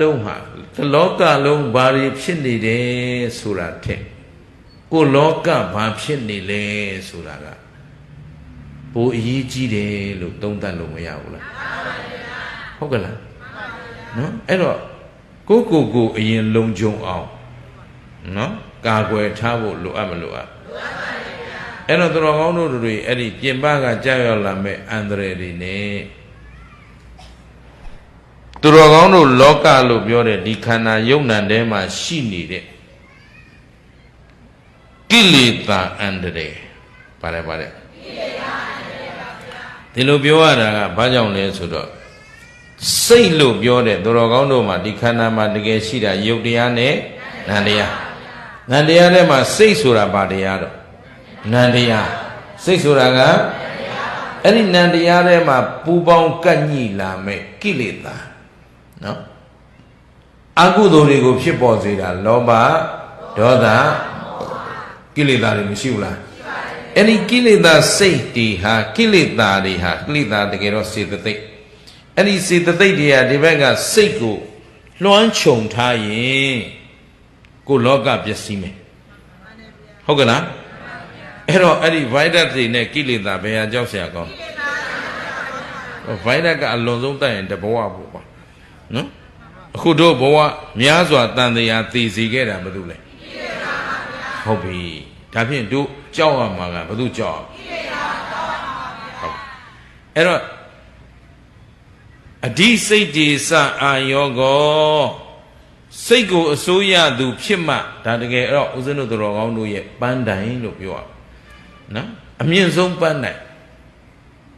လုံးဟာလောကလုံးဘာတွေဖြစ်နေတယ်ဆိုတာထက်ကိုလောကဘာဖြစ်နေလဲဆိုတာကပိုအရေးကြီးတယ်လို့သုံးသပ်လို့မရဘူးလားဟုတ်ကလားနော်အဲ့တော့ကိုအရင်လုံခြုံအောင်နော်ကာကွယ်ထားဖို့လိုအပ်မလိုအပ်အဲ့တော့တော်ကောင်းတို့တွေအဲ့ဒီပြင်ပကကြောက်ရောက်လာမဲ့အန္တရာယ်တွေနဲ့သူတော်ကောင်းတို့လောကလို့ပြောတဲ့ဒီခန္ဓာယုံနံထဲမှာရှိနေတဲ့ကိလေသာအန္တရာယ်ပါတယ်ဒီလိုပြောရတာကဘာကြောင့်လဲဆိုတော့စိတ်လို့ပြောတဲ့သူတော်ကောင်းတို့မှာဒီခန္ဓာမှာတကယ်ရှိတာယုတ်တရားနဲ့နံတရားထဲမှာစိတ်ဆိုတာဘာတရားတော့နံတရားစိတ်ဆိုတာကအဲ့ဒီနံတရားထဲမှာပူပေါင်းကပ်ညှိလာမဲ့ကိလေသာနော်အကုသိုလ်တွေကိုဖြစ်ပေါ်စေတာလောဘဒေါသကိလေသာတွေမရှိဘူးလားအဲ့ဒီကိလေသာစိတ်တွေဟာကိလေသာတကယ်တော့စေတသိက်အဲ့ဒီစေတသိက်တွေကဒီဘက်ကစိတ်ကိုလွှမ်းခြုံထားရင်ကိုလောကပျက်စီးမယ်ဟုတ်ကဲ့လားအဲ့တော့အဲ့ဒီ virus တွေနဲ့ကိလေသာဘယ်ဟာကြောက်เสียကောင်းvirus ကအလွန်ဆုံးတတ်ရင်တဘဝပေါ့ကွာနော်အခုတို့ဘဝများစွာတန်တရားသိစီခဲ့တာဘာလို့လဲဟုတ်ပြီဒါဖြင့်တို့ကြောက်ရမှာကဘာလို့ကြောက်ဟုတ်အဲ့တော့အဓိစိတ်ဒီစအာယောကောစိတ်ကိုအစိုးရသူဖြစ်မှဒါတကယ်အဲ့တော့ဦးဇင်းတို့တော်ကောင်းတို့ရဲ့ပန်းတိုင်လို့ပြောရနော်အမြင့်ဆုံးပန်းတိုင်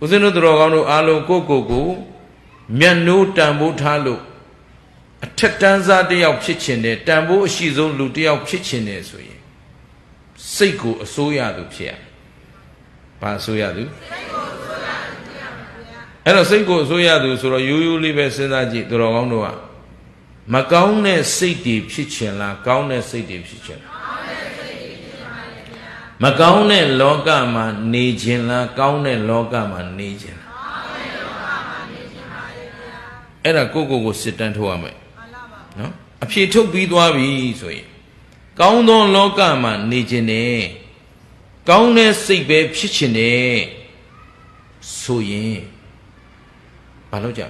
ဦးဇင်းတို့တော်ကောင်းတို့အားလုံးကိုမျက်နှိုးတန်ဖိုးထားလို့အထက်တန်းစားတယောက်ဖြစ်ခြင်းနဲ့တန်ဖိုးအရှိဆုံးလူတယောက်ဖြစ်ခြင်းနဲ့ဆိုရင်စိတ်ကိုအစိုးရသူဖြစ်ရဘာအစိုးရသူအဲ့တော့စိတ်ကိုအစိုးရသူဆိုတော့ရိုးရိုးလေးပဲစဉ်းစားကြည့်တော်ကောင်းတို့ကမကောင်းတဲ့စိတ်တွေဖြစ်ခြင်းလားကောင်းတဲ့စိတ်တွေဖြစ်ခြင်းလားမကောင်းတဲ့လောကမှာနေခြင်းလားကောင်းတဲ့လောကမှာနေခြင်းလားအဲ့ဒါကိုစစ်တမ်းထုတ်ရမယ်နော်အဖြေထုတ်ပြီးသွားပြီဆိုရင်ကောင်းသောလောကမှာနေခြင်းနဲ့ကောင်းတဲ့စိတ်ပဲဖြစ်ခြင်းနဲ့ဆိုရင်ဘာလို့ကြ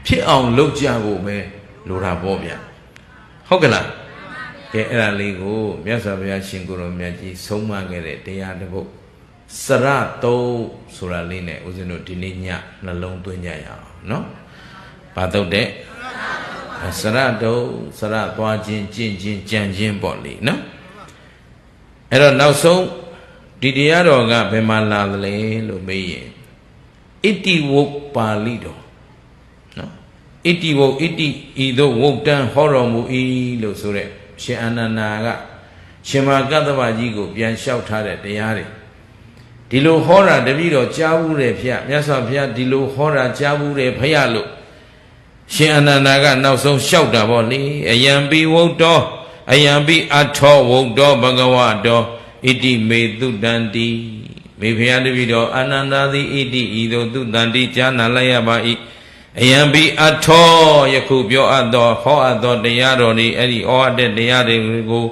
ဖြစ်အောင်လုပ်ကြဖို့ပဲလိုတာပေါ့ဗျဟုတ်ကလားကဲအဲ့ဒါလေးကိုမြတ်စွာဘုရားရှင်ကိုယ်တော်မြတ်ကြီးဆုံးမခဲ့တဲ့တရားတစ်ပုဒ်စရတုံးဆိုတာလေးနဲ့ဦးဇင်းတို့ဒီနေ့ညနှလုံးသွင်းကြရအောင်နော်ဘာတုတ်တဲ့စရတုံးစရသွားခြင်းကျင့်ခြင်းကြံခြင်းပေါ့လေနော်အဲ့တော့နောက်ဆုံးဒီတရားတော်ကဘယ်မှာလာသလဲလို့မေးရင်ဣတိဝုတ်ပါဠိတော်နော်ဣတိဝုတ်ဣတိဤသို့ဝုတ်တန်းဟောတော်မူ၏လို့ဆိုတဲ့ရှင်အာနန္ဒာကရှင်မကတ္တဗကြီးကိုပြန်လျှောက်ထားတဲ့တရားတွေဒီလိုဟောတာတပည့်တော်ကြားဘူးတယ်ဖေမြတ်စွာဘုရားဒီလိုဟောတာကြားဘူးတယ်ဖေလို့ရှင်အာနန္ဒာကနောက်ဆုံးလျှောက်တာပေါ့လေအယံပိဝုတ်တော်အယံပိအထောဝုတ်တော်ဘဂဝတော်ဣတိမေတုတန္တိမေဖျားတပည့်တော်အာနန္ဒာသည်ဣတိဤသို့သူတန္တိကြားနာလိုက်ရပါ၏အယံပိအထောယခုပြောအပ်သောဟောအပ်သောတရားတော်ဤအဲ့ဒီဩအပ်တဲ့တရားတွေကို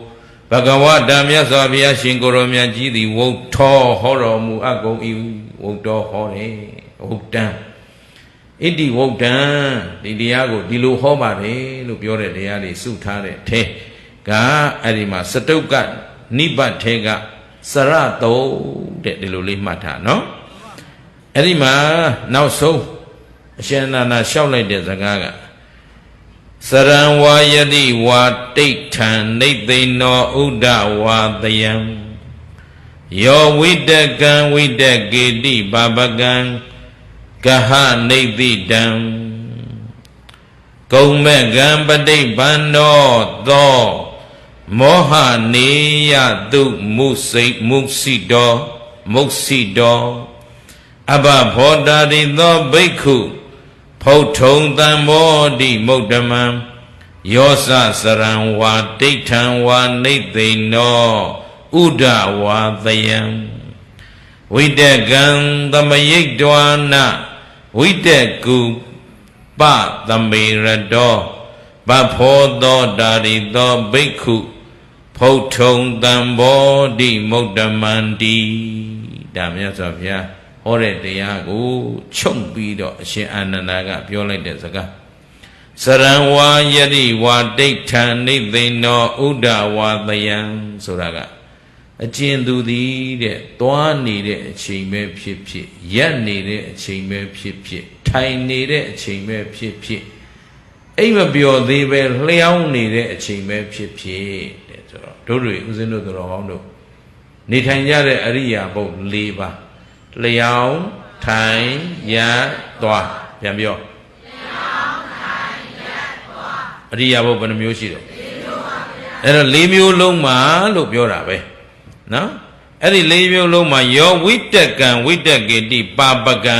ဘဂဝတံမြတ်စွာဘုရားရှင်ကိုယ်တော်မြတ်ကြီးသည်ဝုတ်ထောဟောတော်မူအပ်ကုန်၏ဝုတ်တော်ဟောတယ်ဝုတ်တံဣတိဝုတ်တံဒီတရားကိုဒီလိုဟောပါတယ်လို့ပြောတဲ့တရားတွေစုထားတဲ့ထဲကအဲ့ဒီမှာစတုကနိဗ္ဗတ်ထဲကစရတုံးတဲ့ဒီလိုလေးမှတ်ထားနော်အဲ့ဒီမှာနောက်ဆုံးအရှင်အနန္ဒာလျှောက်လိုက်တဲ့စကားကစရံဝါယတိဝါတိဋ္ဌံနိသိဏောဥဒ္ဒဝါတယံယောဝိတကံဝိတကေတိဘာပကံကဟနိသိတံကုံမဲ့ကံပဋိဘန္နောသောမောဟနေယတုမုစိတောအဘဘောဓာရိသောဘိက္ခုဖုထုံတံမောတိမုဒ္ဓမံယောစစရံဝါဒိဋ္ဌံဝါနိသိဏောဥဒ္ဒဝါသယံ ဝိတကံသမယိတ်တဝနာဝိတကုပသမေရတောဘဖောသောတာရိသောဘိက္ခုဖုတ်ထုံတံဘောတိမုဒ္ဓမန္တိဒါမြတ်စွာဘုရားဟောတဲ့တရားကိုချုပ်ပြီးတော့အရှင်အာနန္ဒာကပြောလိုက်တဲ့စကားစရံဝါယတိဝါဒိဋ္ဌံနိသိဏောဥဒ္ဒဝါသယံဆိုတာကအကျဉ်သူသည်တဲ့သွားနေတဲ့အချိန်ပဲဖြစ်ဖြစ်ရက်နေတဲ့အချိန်ပဲဖြစ်ဖြစ်ထိုင်နေတဲ့အချိန်ပဲဖြစ်ဖြစ်အိမ်မပျော်သေးပဲလျှောင်းနေတဲ့အချိန်ပဲဖြစ်ဖြစ်တဲ့ဆိုတော့တို့တွေဦးဇင်းတို့တော်ကောင်းတို့နေထိုင်ကြတဲ့အရိယာပုတ်၄ပါးလျှောင်းထိုင်ရပ်သွားပြန်ပြောအရိယာပုတ်ဘယ်နှမျိုးရှိတော့အဲ့တော့၄မျိုးလုံးမှာလို့ပြောတာပဲနော်အဲ့ဒီ၄မျိုးလုံးမှာယောဝိတကံဝိတကေတိပါပကံ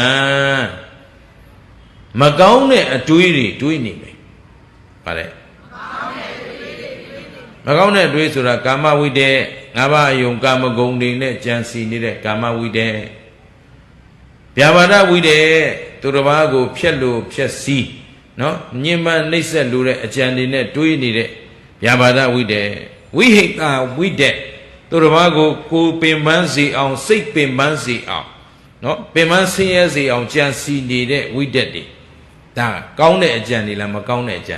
မကောင်းတဲ့အတွေးတွေတွေးနေမယ်ပါတယ်မကောင်းတဲ့အတွေးဆိုတာကာမဝိတ္တငါးပါးအယုံကာမဂုဏ်တွေနဲ့ကြံစီနေတဲ့ကာမဝိတ္တဗျာပါဒဝိတ္တသူတစ်ပါးကိုဖျက်လို့ဖျက်စီးနော်ညင်မှနှိမ့်ဆက်လို့တဲ့အကြံတွေနဲ့တွေးနေတဲ့ဗျာပါဒဝိတ္တဝိဟိတဝိတ္တသူတစ်ပါးကိုပင်ပန်းစေအောင်စိတ်ပင်ပန်းစေအောင်နော်ပင်ပန်းဆင်းရဲစေအောင်ကြံစီနေတဲ့ဝိတ္တတွေဒါကောင်းတဲ့အကြံတွေလားမကောင်းတဲ့အကြံ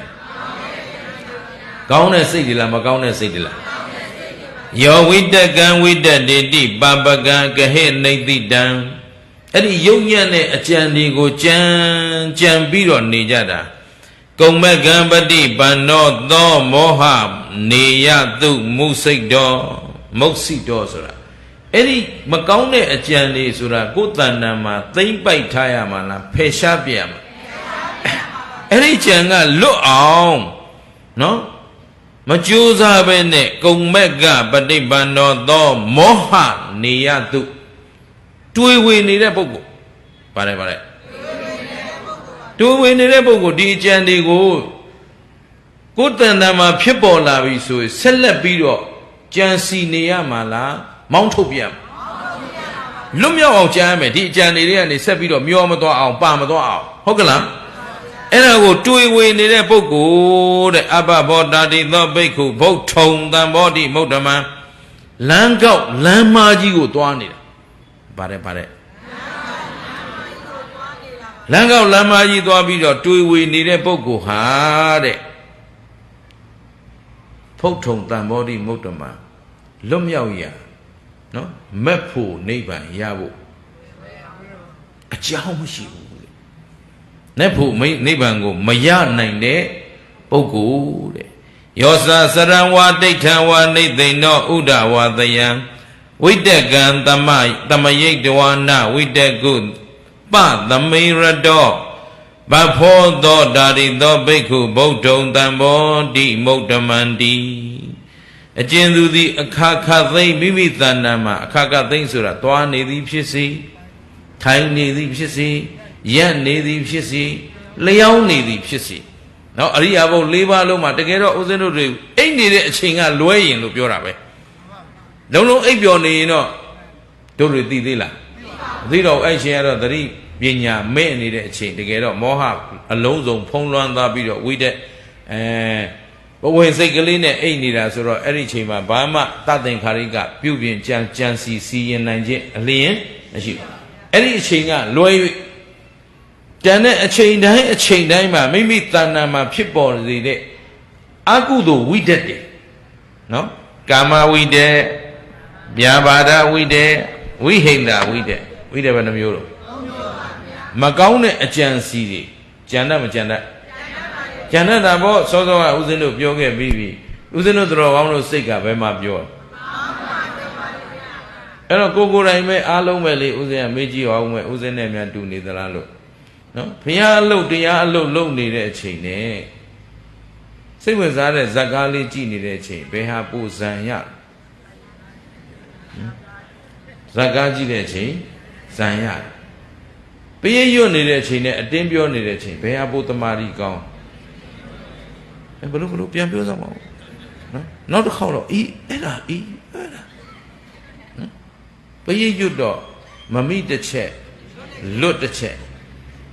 ကောင်းတဲ့စိတ်တွေလားမကောင်းတဲ့စိတ်တွေလားယောဝိတကံဝိတတေတိပါပကံကဟေနိတိတံအဲ့ဒီယုံညံ့တဲ့အကြံတွေကိုကြံပြီးတော့နေကြတာကုံမကံပတိပန္နောသောမောဟနေယတုမုစိတ်တော်မုတ်စိတော်ဆိုတာအဲ့ဒီမကောင်းတဲ့အကြံတွေဆိုတာကိုယ်တဏ္ဍာမှာသိမ့်ပိုက်ထားရမှာလားဖယ်ရှားပြရမှာအဲ့ဒီကြံကလွတ်အောင်နော်မကြိုးစားပဲနဲ့ကုံမက်ကပฏิပန္နောသောမောဟနေယတုတွေးဝေနေတဲ့ပုဂ္ဂိုလ်ပါတယ်တွေးဝေနေတဲ့ပုဂ္ဂိုလ်ဒီအကြံတွေကိုကိုယ်တန်တန်မှာဖြစ်ပေါ်လာပြီဆိုရင်ဆက်လက်ပြီးတော့ကြံစီနေရမှာလားမောင်းထုတ်ပြရမှာလွတ်မြောက်အောင်ကြံရမယ်ဒီအကြံတွေကနေဆက်ပြီးတော့မျောမသွားအောင်ပါမသွားအောင်ဟုတ်ကလားအဲ့ဒါကိုတွေးဝေနေတဲ့ပုဂ္ဂိုလ်တဲ့အဘဘောတာတိသောဘိက္ခုဗုဒ္ဓုံတံဘောတိမုဒ္ဓမံလမ်းကောက်လမ်းမကြီးကိုသွားနေတာပါတယ်လမ်းကောက်လမ်းမကြီးသွားပြီးတော့တွေးဝေနေတဲ့ပုဂ္ဂိုလ်ဟာတဲ့ဗုဒ္ဓုံတံဘောတိမုဒ္ဓမံလွတ်မြောက်ရနော်မက်ဖို့နိဗ္ဗာန်ရဖို့အကြောင်းမရှိဘူးနဲ့ဖို့နိဗ္ဗာန်ကိုမရနိုင်တဲ့ပုဂ္ဂိုလ်တဲ့ယောသစရံဝါဒိဋ္ဌံဝါနိသိဏောဥဒ္ဒဝါသယံဝိတကံသမယိတ်တဝနာဝိတကုပသမေရတောဘဖောသောတာရိသောဘိက္ခုဗုဒ္ဓုံတံဘောတိမုဒ္ဓမန္တိအကျဉ်သူသည်အခါခသိမ့်မိမိတဏ္ဍာမှာအခါခသိမ့်ဆိုတာသွားနေသည်ဖြစ်စေထိုင်နေသည်ဖြစ်စေရက်နေသည်ဖြစ်စေလျောင်းနေသည်ဖြစ်စေနော်အရိယာဘုတ်၄ပါးလုံးမှာတကယ်တော့ဦးဇင်းတို့တွေအိတ်နေတဲ့အချိန်ကလွဲရင်လို့ပြောတာပဲလုံးလုံးအိပ်ပျော်နေရင်တော့တို့တွေသိသေးလားမသိတော့အဲ့ချိန်ကတော့သတိပညာမဲ့နေတဲ့အချိန်တကယ်တော့မောဟအလုံးစုံဖုံးလွှမ်းသွားပြီးတော့ဝိတက်ဘဝင်စိတ်ကလေးနဲ့အိတ်နေတာဆိုတော့အဲ့ဒီချိန်မှာဘာမှတသင်္ခါရိကပြုပြင်ကြံစီရင်နိုင်ခြင်းအလျင်မရှိဘူးအဲ့ဒီအချိန်ကလွယ်၍ကျန်တဲ့အချိန်တိုင်းမှာမိမိတဏ္ဍာမှာဖြစ်ပေါ်စေတဲ့အကုသိုလ်ဝိတ္တတွေနော်ကာမဝိတ္တဗျာပါဒဝိတ္တဝိဟိန္ဒဝိတ္တဘယ်နှမျိုးတော့မကောင်းတဲ့အကြံစီတွေကြံတတ်မကြံတတ်ကြံတတ်တာပေါ့စောစောကဦးဇင်းတို့ပြောခဲ့ပြီးပြီဦးဇင်းတို့တော်ကောင်းတို့စိတ်ကဘယ်မှာပြောအဲ့တော့ကိုယ်တိုင်ပဲအားလုံးပဲလေဦးဇင်းကမေးကြည့်အောင်မယ်ဦးဇင်းနဲ့များတူနေသလားလို့နော်ဘုရားအလုပ်တရားအလုပ်လုပ်နေတဲ့အချိန်နဲ့စိတ်ဝင်စားတဲ့ဇာတ်ကားလေးကြည့်နေတဲ့အချိန်ဘယ်ဟာပူဇံရဇာတ်ကားကြည့်တဲ့အချိန်ဇံရပရိရွတ်နေတဲ့အချိန်နဲ့အတင်းပြောနေတဲ့အချိန်ဘယ်ဟာပူတမာရီကောင်းဘလို့ပြန်ပြောစမ်းပါဦးနော်နောက်တစ်ခေါက်တော့အဲ့ဒါပရိရွတ်တော့ မမိတစ်ချက်လွတ်တစ်ချက်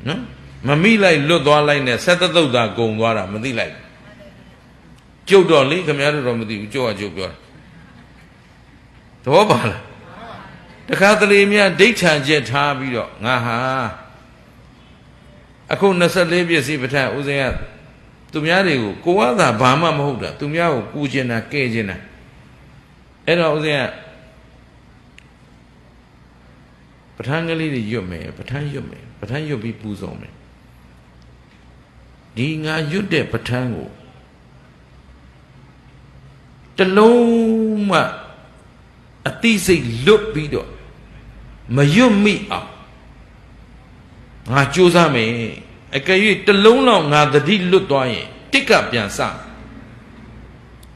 နော်မမိလိုက်လွတ်သွားလိုက်နဲ့ဆက်သက်သုတ်သာဂုံသွားတာမသိလိုက်ကျုပ်တော့လေခင်ဗျားတို့တော့မသိဘူးကျုပ်ကကျုပ်ပြောတာသဘောပါလားတခါတလေများဒိဋ္ဌံချက်ထားပြီးတော့ငါဟာအခု24ပြည့်စည်ပဋ္ဌာန်းဥစဉ်ကသူများတွေကိုကိုယ်ကသာဘာမှမဟုတ်တာသူများကိုကူကျင်တာကဲကျင်တာအဲ့တော့ဥစဉ်ကပဋ္ဌာန်းကလေးတွေရွတ်မယ်ပဋ္ဌာန်းရွတ်မယ်ပဋ္ဌာန်းရွတ်ပြီးပူဇော်မယ်ဒီငါရွတ်တဲ့ပဋ္ဌာန်းကိုတလုံးမှအတိစိတ်လွတ်ပြီးတော့မရွတ်မိအောင်ငါကြိုးစားမယ်အကယ်၍တလုံးလောက်ငါသတိလွတ်သွားရင်တိကပြန်စ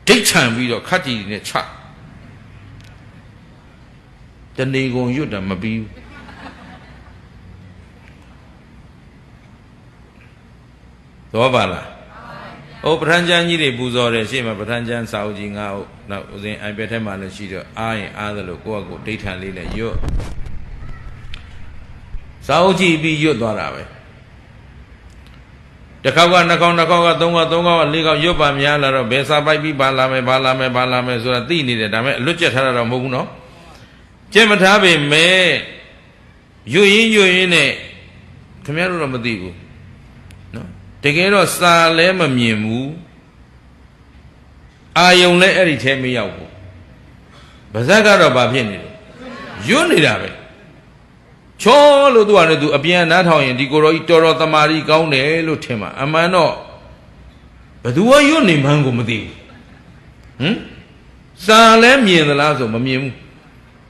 ဒိဋ္ဌံပြီးတော့ခတ်ကြီးနဲ့ချတဏီကုံရွတ်တာမပြီးဘူးသောပါလားဟိုပဋ္ဌာန်းကျမ်းကြီးတွေပူဇော်တယ်ရှေ့မှာပဋ္ဌာန်းကျမ်းစာအုပ်ကြီး9အုပ်နောက်ဥစဉ် iPad ထဲမှာလည်းရှိတော့အားရင်အားသလိုကိုယ့်အကိုဒိဋ္ဌံလေးနဲ့ရွတ်စာအုပ်ကြည့်ပြီးရွတ်သွားတာပဲတစ်ခေါက်ကနှစ်ခေါက်နှစ်ခေါက်ကသုံးခေါက်သုံးခေါက်ကလေးခေါက်ရွတ်ပါများလာတော့ဘယ်စာပိုက်ပြီးဘာလာမယ်ဘာလာမယ်ဘာလာမယ်ဆိုတာသိနေတယ်ဒါပေမဲ့အလွတ်ကျက်ထားတာတော့မဟုတ်ဘူးနော်ကျက်မထားပေမဲ့ရွတ်ရင်းနဲ့ခင်ဗျားတို့တော့မသိဘူးနော်တကယ်တော့စာလည်းမမြင်ဘူးအာယုံလည်းအဲ့ဒီထဲမရောက်ဘူးဗဇက်ကတော့ဘာဖြစ်နေလဲရွတ်နေတာပဲချောလို့သူကလည်းသူအပြန်နားထောင်ရင်ဒီကိုရောကြီးတော်တော်တမာရီကောင်းတယ်လို့ထင်မှာအမှန်တော့ဘသူကရွတ်နေမှန်းကိုမသိဘူးဟမ်စာလည်းမြင်သလားဆိုမမြင်ဘူး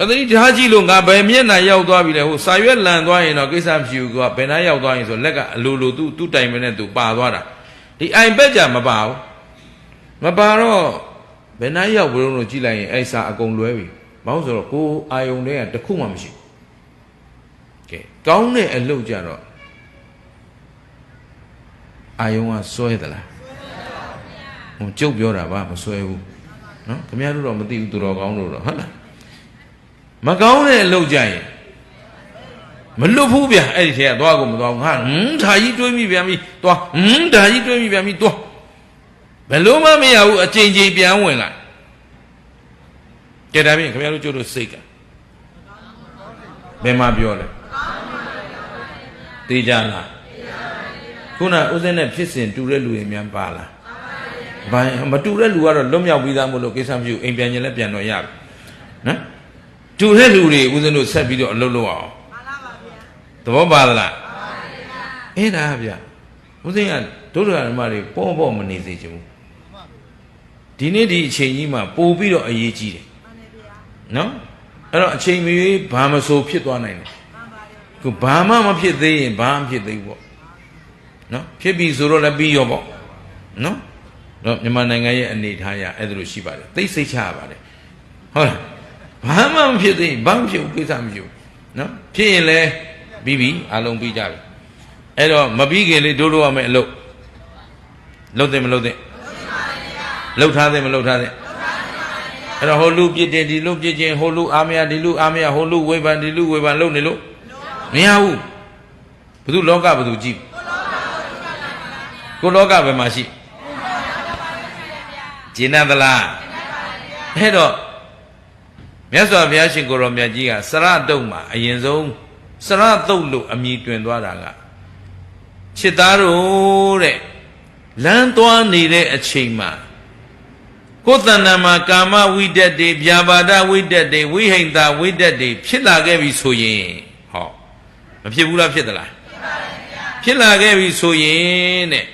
အသတိထားကြည့်လို့ငါဘယ်မျက်နှာရောက်သွားပြီလဲဟိုစာရွက်လန်သွားရင်တော့ကိစ္စမရှိဘူးကဘယ်နှာရောက်သွားရင်ဆိုလက်ကအလိုလိုသူ့တိုင်မနဲ့သူပါသွားတာဒီ iPad ကြမပါဘူးမပါတော့ဘယ်နှာရောက်ဘလို့ကြည့်လိုက်ရင်အဲ့စာအကုန်လွဲပြီဘာလို့ဆိုတော့ကိုအာယုံတွေကတစ်ခုမှမရှိဘူးကဲကောင်းတဲ့အလုပ်ကြတော့အာယုံကစွဲသလားဟိုကျုပ်ပြောတာပါမစွဲဘူးနော်ခင်ဗျားတို့တော့မသိဘူးသူတော်ကောင်းတို့တော့ဟုတ်လားမကောင်းတဲ့အလုပ်ကြရင်မလွတ်ဘူးဗျအဲ့ဒီထဲကသွားကိုမသွားဘူးငါဓာကြီးတွေးမိပြန်ပြီသွားဓာကြီးတွေးမိပြန်ပြီသွားဘယ်လို့မှမရဘူးအချိန်ချင်းပြန်ဝင်လာကြည့်ဒါဖြင့်ခင်ဗျားတို့ကျုပ်တို့စိတ်ကဘယ်မှာပြောလဲတေးကြလားခုနဥစဉ်နဲ့ဖြစ်စဉ်တူတဲ့လူတွေများပါလားဘာမတူတဲ့လူကတော့လွတ်မြောက်ပြီးသားမို့လို့ကိစ္စမရှိဘူးအိမ်ပြန်ရင်လည်းပြန်တော့ရပြီနော်တူတဲ့လူတွေဥစဉ်တို့ဆက်ပြီးတော့အလုပ်လုပ်အောင်သဘောပါလားအဲ့ဒါဗျဥစဉ်ကဒုက္ခဓမ္မတွေပေါ့မနေစေချင်ဘူးဒီနေ့ဒီအချိန်ကြီးမှာပို့ပြီးတော့အရေးကြီးတယ်နော်အဲ့တော့အချိန်မရွေးဘာမဆိုဖြစ်သွားနိုင်တယ်ခုဘာမှမဖြစ်သေးရင်ဘာမှဖြစ်သေးဘူးပေါ့နော်ဖြစ်ပြီဆိုတော့လည်းပြီးရောပေါ့နော်တော့မြန်မာနိုင်ငံရဲ့အနေထားရအဲ့ဒါလိုရှိပါတယ်သိစိတ်ချရပါတယ်ဟုတ်လားဘာမှမဖြစ်သေးရင်ဘာမှဖြစ်ဘူးကိစ္စမရှိဘူးနော်ဖြစ်ရင်လည်းပြီးပြီအလုံးပြီးကြပြီအဲ့တော့မပြီးခင်လေးတို့ရမယ်အလုပ်လုပ်တယ်မလုပ်တဲ့လုပ်ထားတယ်မလုပ်ထားတဲ့အဲ့တော့ဟိုလူပြစ်တယ်ဒီလူပြစ်ခြင်းဟိုလူအားမရဒီလူအားမရဟိုလူဝေဖန်ဒီလူဝေဖန်လုပ်နေလို့မရဘူးဘယ်သူလောကဘယ်သူကြည့်ကိုလောကဘယ်မှာရှိကျင့်သလားအဲ့တော့မြတ်စွာဘုရားရှင်ကိုရောမြတ်ကြီးကစရတုတ်မှာအရင်ဆုံးစရတုတ်လို့အမည်တွင်သွားတာကခြေသားတို့တဲ့လမ်းသွားနေတဲ့အချိန်မှာကိုယ်တဏ္ဍာမှာကာမဝိတ္တတွေဗျာပါဒဝိတ္တတွေဝိဟိန္တာဝိတ္တတွေဖြစ်လာခဲ့ပြီဆိုရင်ဟောမဖြစ်ဘူးလားဖြစ်သလားဖြစ်လာခဲ့ပြီဆိုရင်တဲ့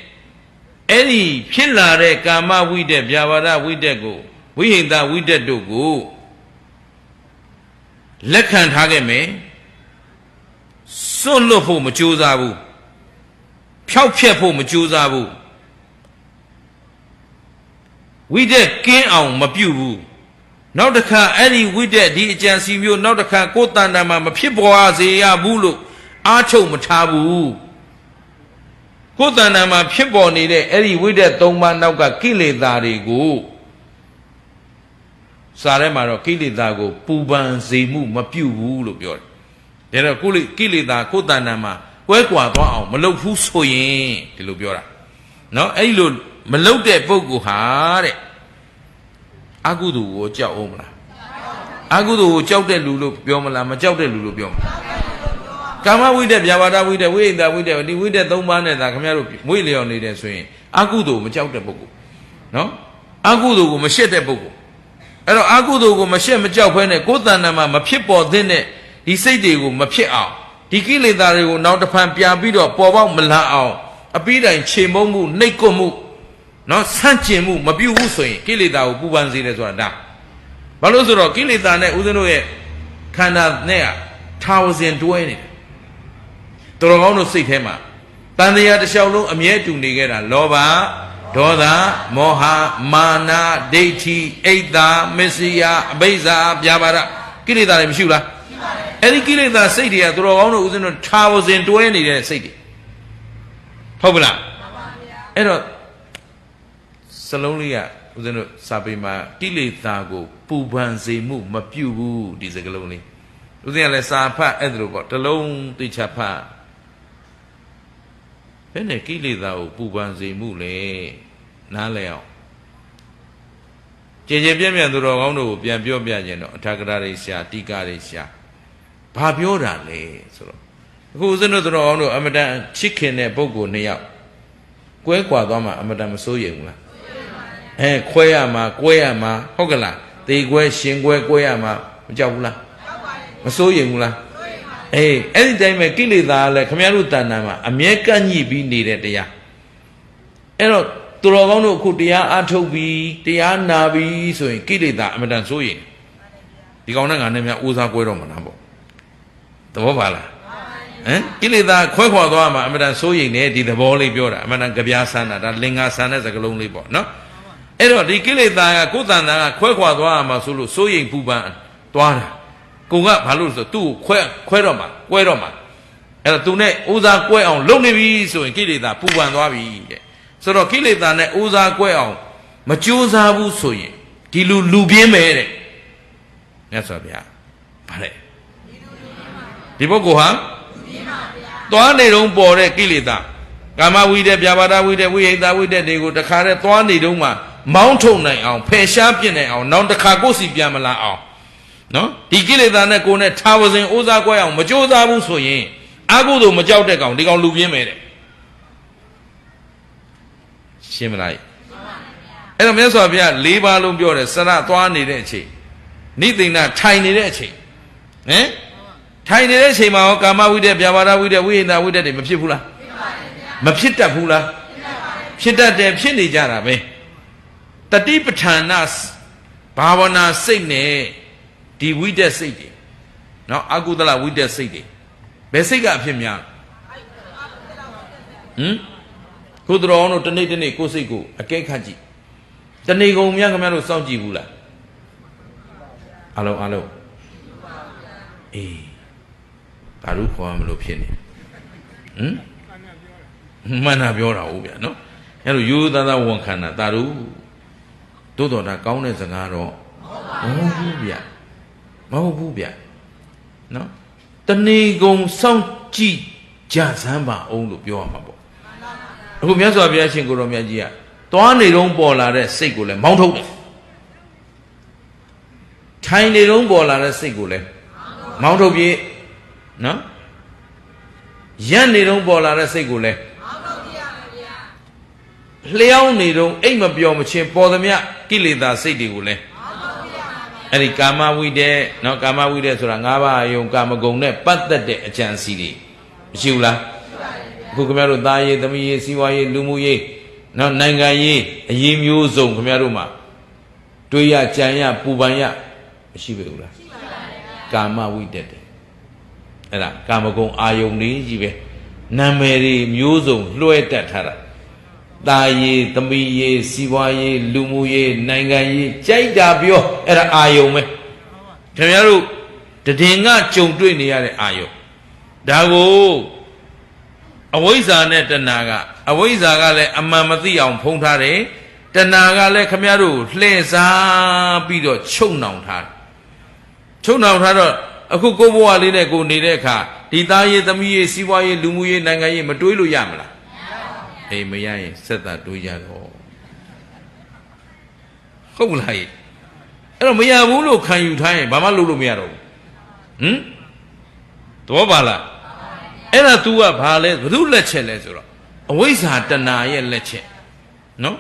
အဲ့ဒီဖြစ်လာတဲ့ကာမဝိတ္တဗျာပါဒဝိတ္တကိုဝိဟိန္တာဝိတ္တတို့ကိုလက်ခံထားခဲ့မယ်စွန့်လွတ်ဖို့မကြိုးစားဘူးဖျောက်ဖျက်ဖို့မကြိုးစားဘူးဝိတ္တကင်းအောင်မပြုတ်ဘူးနောက်တစ်ခါအဲ့ဒီဝိတ္တဒီအကြံစီမျိုးနောက်တစ်ခါကိုယ်တဏ္ဍာမှာမဖြစ်ပေါ်စေရဘူးလို့အားထုတ်မထားဘူးကိုယ်တဏ္ဍာမှာဖြစ်ပေါ်နေတဲ့အဲ့ဒီဝိတ္တ၃ပါးနောက်ကကိလေသာတွေကိုစာထဲမှာတော့ကိလေသာကိုပူပန်စေမှုမပြုတ်ဘူးလို့ပြောတယ် ဒါတော့ကိလေသာကိုယ်တဏ္ဍာမှာကွဲကွာသွားအောင်မလုပ်ဘူးဆိုရင်ဒီလိုပြောတာနော်အဲ့လိုမလုပ်တဲ့ပုဂ္ဂိုလ်ဟာတဲ့အကုသိုလ်ကိုကြောက်အောင်မလားအကုသိုလ်ကိုကြောက်တဲ့လူလို့ပြောမလားမကြောက်တဲ့လူလို့ပြောမလားကာမဝိတ္တဗျာပါဒဝိတ္တဝိဟိတဝိတ္တဒီဝိတ္တ၃ပါးနဲ့သာခင်ဗျားတို့မွေ့လျော်နေတယ်ဆိုရင်အကုသိုလ်မကြောက်တဲ့ပုဂ္ဂိုလ်နော်အကုသိုလ်ကိုမရှက်တဲ့ပုဂ္ဂိုလ်အဲ့တော့အကုသိုလ်ကိုမရှက်မကြောက်ဘဲနဲ့ကိုယ်တဏ္ဍာမှာမဖြစ်ပေါ်သင့်တဲ့ဒီစိတ်တွေကိုမဖြစ်အောင်ဒီကိလေသာတွေကိုနောက်တစ်ဖန်ပြပြီးတော့ပေါ်ပေါက်မလာအောင်အပြီးတိုင်ခြေမုံမှုနှိပ်ကွမှုနော်ဆန့်ကျင်မှုမပြုဘူးဆိုရင်ကိလေသာကိုပူပန်စေတယ်ဆိုတာဒါဘာလို့ဆိုတော့ကိလေသာနဲ့ဦးဇင်းတို့ရဲ့ခန္ဓာနဲ့ထာဝစဉ်တွဲနေတယ်တော်ကောင်းတို့စိတ်ထဲမှာတန်တရားတစ်လျှောက်လုံးအမြဲတူနေခဲ့တာလောဘဒေါသမောဟမာနဒိဋ္ဌိအိတ်တာမစ္စယအဘိဇ္ဇာပြာပါဒကိလေသာတွေမရှိဘူးလားအဲ့ဒီကိလေသာစိတ်တွေကတော်ကောင်းတို့ဦးဇင်းတို့ထာဝစဉ်တွဲနေတဲ့စိတ်တွေဟုတ်ပလားအဲ့တော့စလုံးလေးကဦးဇင်းတို့စာပေမှာကိလေသာကိုပူပန်စေမှုမပြုဘူးဒီစကားလုံးလေးဦးဇင်းကလည်းစာဖတ်အဲ့ဒါလိုပေါ့တလုံးသိချဖတ်ဘယ်နဲ့ကိလေသာကိုပူပန်စေမှုလဲနားလည်အောင်ကြည်ကြည်ပြည့်ပြည့်သူတော်ကောင်းတို့ကိုပြန်ပြောပြခြင်းတော့အထာဂရတွေရှာတိကတွေရှာဘာပြောတာလဲဆိုတော့အခုဦးဇင်းတို့သူတော်ကောင်းတို့အမတန်ချစ်ခင်တဲ့ပုဂ္ဂိုလ် 2 ယောက်ကွဲကွာသွားမှအမတန်မစိုးရိမ်ဘူးလားခွဲရမှာကွဲရမှာဟုတ်ကလားသေကွဲရှင်ကွဲကွဲရမှာမကြောက်ဘူးလားမစိုးရိမ်ဘူးလားအဲ့ဒီတိုင်းပဲကိလေသာလည်းခမည်းတော်တဏ္ဍာမှာအမြဲကန့်ညှိပြီးနေတဲ့တရားအဲ့တော့သူတော်ကောင်းတို့အခုတရားအားထုတ်ပြီးတရားနာပြီးဆိုရင်ကိလေသာအမတန်စိုးရိမ်ဒီကောင်နဲ့ငါနဲ့များဦးစားကွဲတော့မှာလားပေါ့သဘောပါလားကိလေသာခွဲခွာသွားမှာအမတန်စိုးရိမ်နေဒီသဘောလေးပြောတာအမတန်ကြပြားဆန်းတာဒါလင်္ကာဆန်းတဲ့စကားလုံးလေးပေါ့နော်အဲ့တော့ဒီကိလေသာကကိုယ်တဏ္ဍာကခွဲခွာသွားမှာဆိုလို့စိုးရိမ်ပူပန်သွားတာကိုကဘာလို့ဆိုသူ့ကိုခွဲတော့မှာကွဲတော့မှာအဲ့တော့သူနဲ့ဥစားကွဲအောင်လုပ်နေပြီဆိုရင်ကိလေသာပူပန်သွားပြီတဲ့ဆိုတော့ကိလေသာနဲ့ဥစားကွဲအောင်မကြိုးစားဘူးဆိုရင်ဒီလူပြင်းမယ်တဲ့မြတ်စွာဘုရားဗါလဲဒီပုဂ္ဂိုလ်ဟာသွားနေတုံးပေါ်တဲ့ကိလေသာကာမဝိတ္တဗျာပါဒဝိတ္တဝိဟိတဝိတ္တတွေကိုတခါတည်းသွားနေတုံးမှာမောင်းထုတ်နိုင်အောင်ဖယ်ရှားပြစ်နိုင်အောင်နောက်တစ်ခါကိုယ်စီပြန်မလာအောင်နော်ဒီကိလေသာနဲ့ကိုယ်နဲ့ထာဝစဉ်ဥစားကွဲအောင်မကြိုးစားဘူးဆိုရင်အာဟုသို့မကြောက်တဲ့ကောင်ဒီကောင်လူပြင်းမယ်တဲ့ရှင်းမလားအဲ့တော့မြတ်စွာဘုရား 4 ပါးလုံးပြောတယ်စရသွားနေတဲ့အချိန်နိသိဏထိုင်နေတဲ့အချိန်ထိုင်နေတဲ့အချိန်မှာရောကာမဝိတ္တဗျာပါဒဝိတ္တဝိဟိတဝိတ္တတွေမဖြစ်ဘူးလားမဖြစ်တတ်ဘူးလားဖြစ်တတ်တယ်ဖြစ်နေကြတာပဲတတိပဋ္ဌာနဘာဝနာစိတ်နဲ့ဒီဝိတ္တစိတ်တွေနော်အကုသလဝိတ္တစိတ်တွေဘယ်စိတ်ကအဖြစ်များကိုယ်တော်တို့တနေ့ကိုယ်စိတ်ကိုအကဲခတ်ကြည့်တနေ့ကုန်များခင်ဗျားတို့စောင့်ကြည့်ဘူးလားအလုံးအေးဘာလို့ခေါ်မလို့ဖြစ်နေမှန်တာပြောတာဟုတ်ဗျာနော်အဲ့လိုရိုးသားသားဝန်ခံတာတာတို့သို့တော်ဒါကောင်းတဲ့စကားတော့မဟုတ်ဘူးဗျနော်တဏီကုံစောင့်ကြည့်ကြစမ်းပါအောင်လို့ပြောရမှာပေါ့အခုမြတ်စွာဘုရားရှင်ကိုရောမြတ်ကြီးကသွားနေတုံးပေါ်လာတဲ့စိတ်ကိုလည်းမောင်းထုတ်တယ်ထိုင်နေတုံးပေါ်လာတဲ့စိတ်ကိုလည်းမောင်းထုတ်ပြေနော်ရက်နေတုံးပေါ်လာတဲ့စိတ်ကိုလည်းလျှောင်းနေတုံးအိတ်မပျော်မချင်းပေါ်သမျှကိလေသာစိတ်တွေကိုလည်းအဲ့ဒီကာမဝိတ္တနော်ကာမဝိတ္တဆိုတာ 5 ပါးအယုံကာမဂုဏ်နဲ့ပတ်သက်တဲ့အကြံစီတွေမရှိဘူးလားအခုခင်ဗျားတို့သားရေးသမီးရေးစီးပွားရေးလူမှုရေးနော်နိုင်ငံရေးအရေးမျိုးစုံခင်ဗျားတို့မှာတွေးရကြံရပူပန်ရမရှိပေဘူးလားရှိပါပါဗျာကာမဝိတ္တတဲ့အဲ့ဒါကာမဂုဏ်အာယုံလေးကြီးပဲနာမည်တွေမျိုးစုံလွှဲတက်ထားတာသားရေးသမီးရေးစီးပွားရေးလူမှုရေးနိုင်ငံရေးကြိုက်တာပြောအဲ့ဒါအာယုံပဲခင်ဗျားတို့တည်ငါကြုံတွေ့နေရတဲ့အာယုံဒါကိုအဝိဇ္ဇာနဲ့တဏှာကအဝိဇ္ဇာကလည်းအမှန်မသိအောင်ဖုံးထားတယ်တဏှာကလည်းခမည်းတော်လှည့်စားပြီးတော့ချုပ်နှောင်ထားတော့ အခုကိုဘဝလေးနဲ့ကိုနေတဲ့အခါဒီသားရေးသမီးရေးစီးပွားရေးလူမှုရေးနိုင်ငံရေးမတွေးလို့ရမလားအေးမရရင်ဆက်တာတွေးကြတော့ဟုတ်လားအဲ့တော့မရဘူးလို့ခံယူထားရင်ဘာမှလုပ်လို့မရတော့ဘူးတော့ပါလားအဲ့ဒါ तू ကဘာလဲဘု து လက်ချက်လဲဆိုတော့အဝိဇ္ဇာတဏှာရဲ့လက်ချက်နော်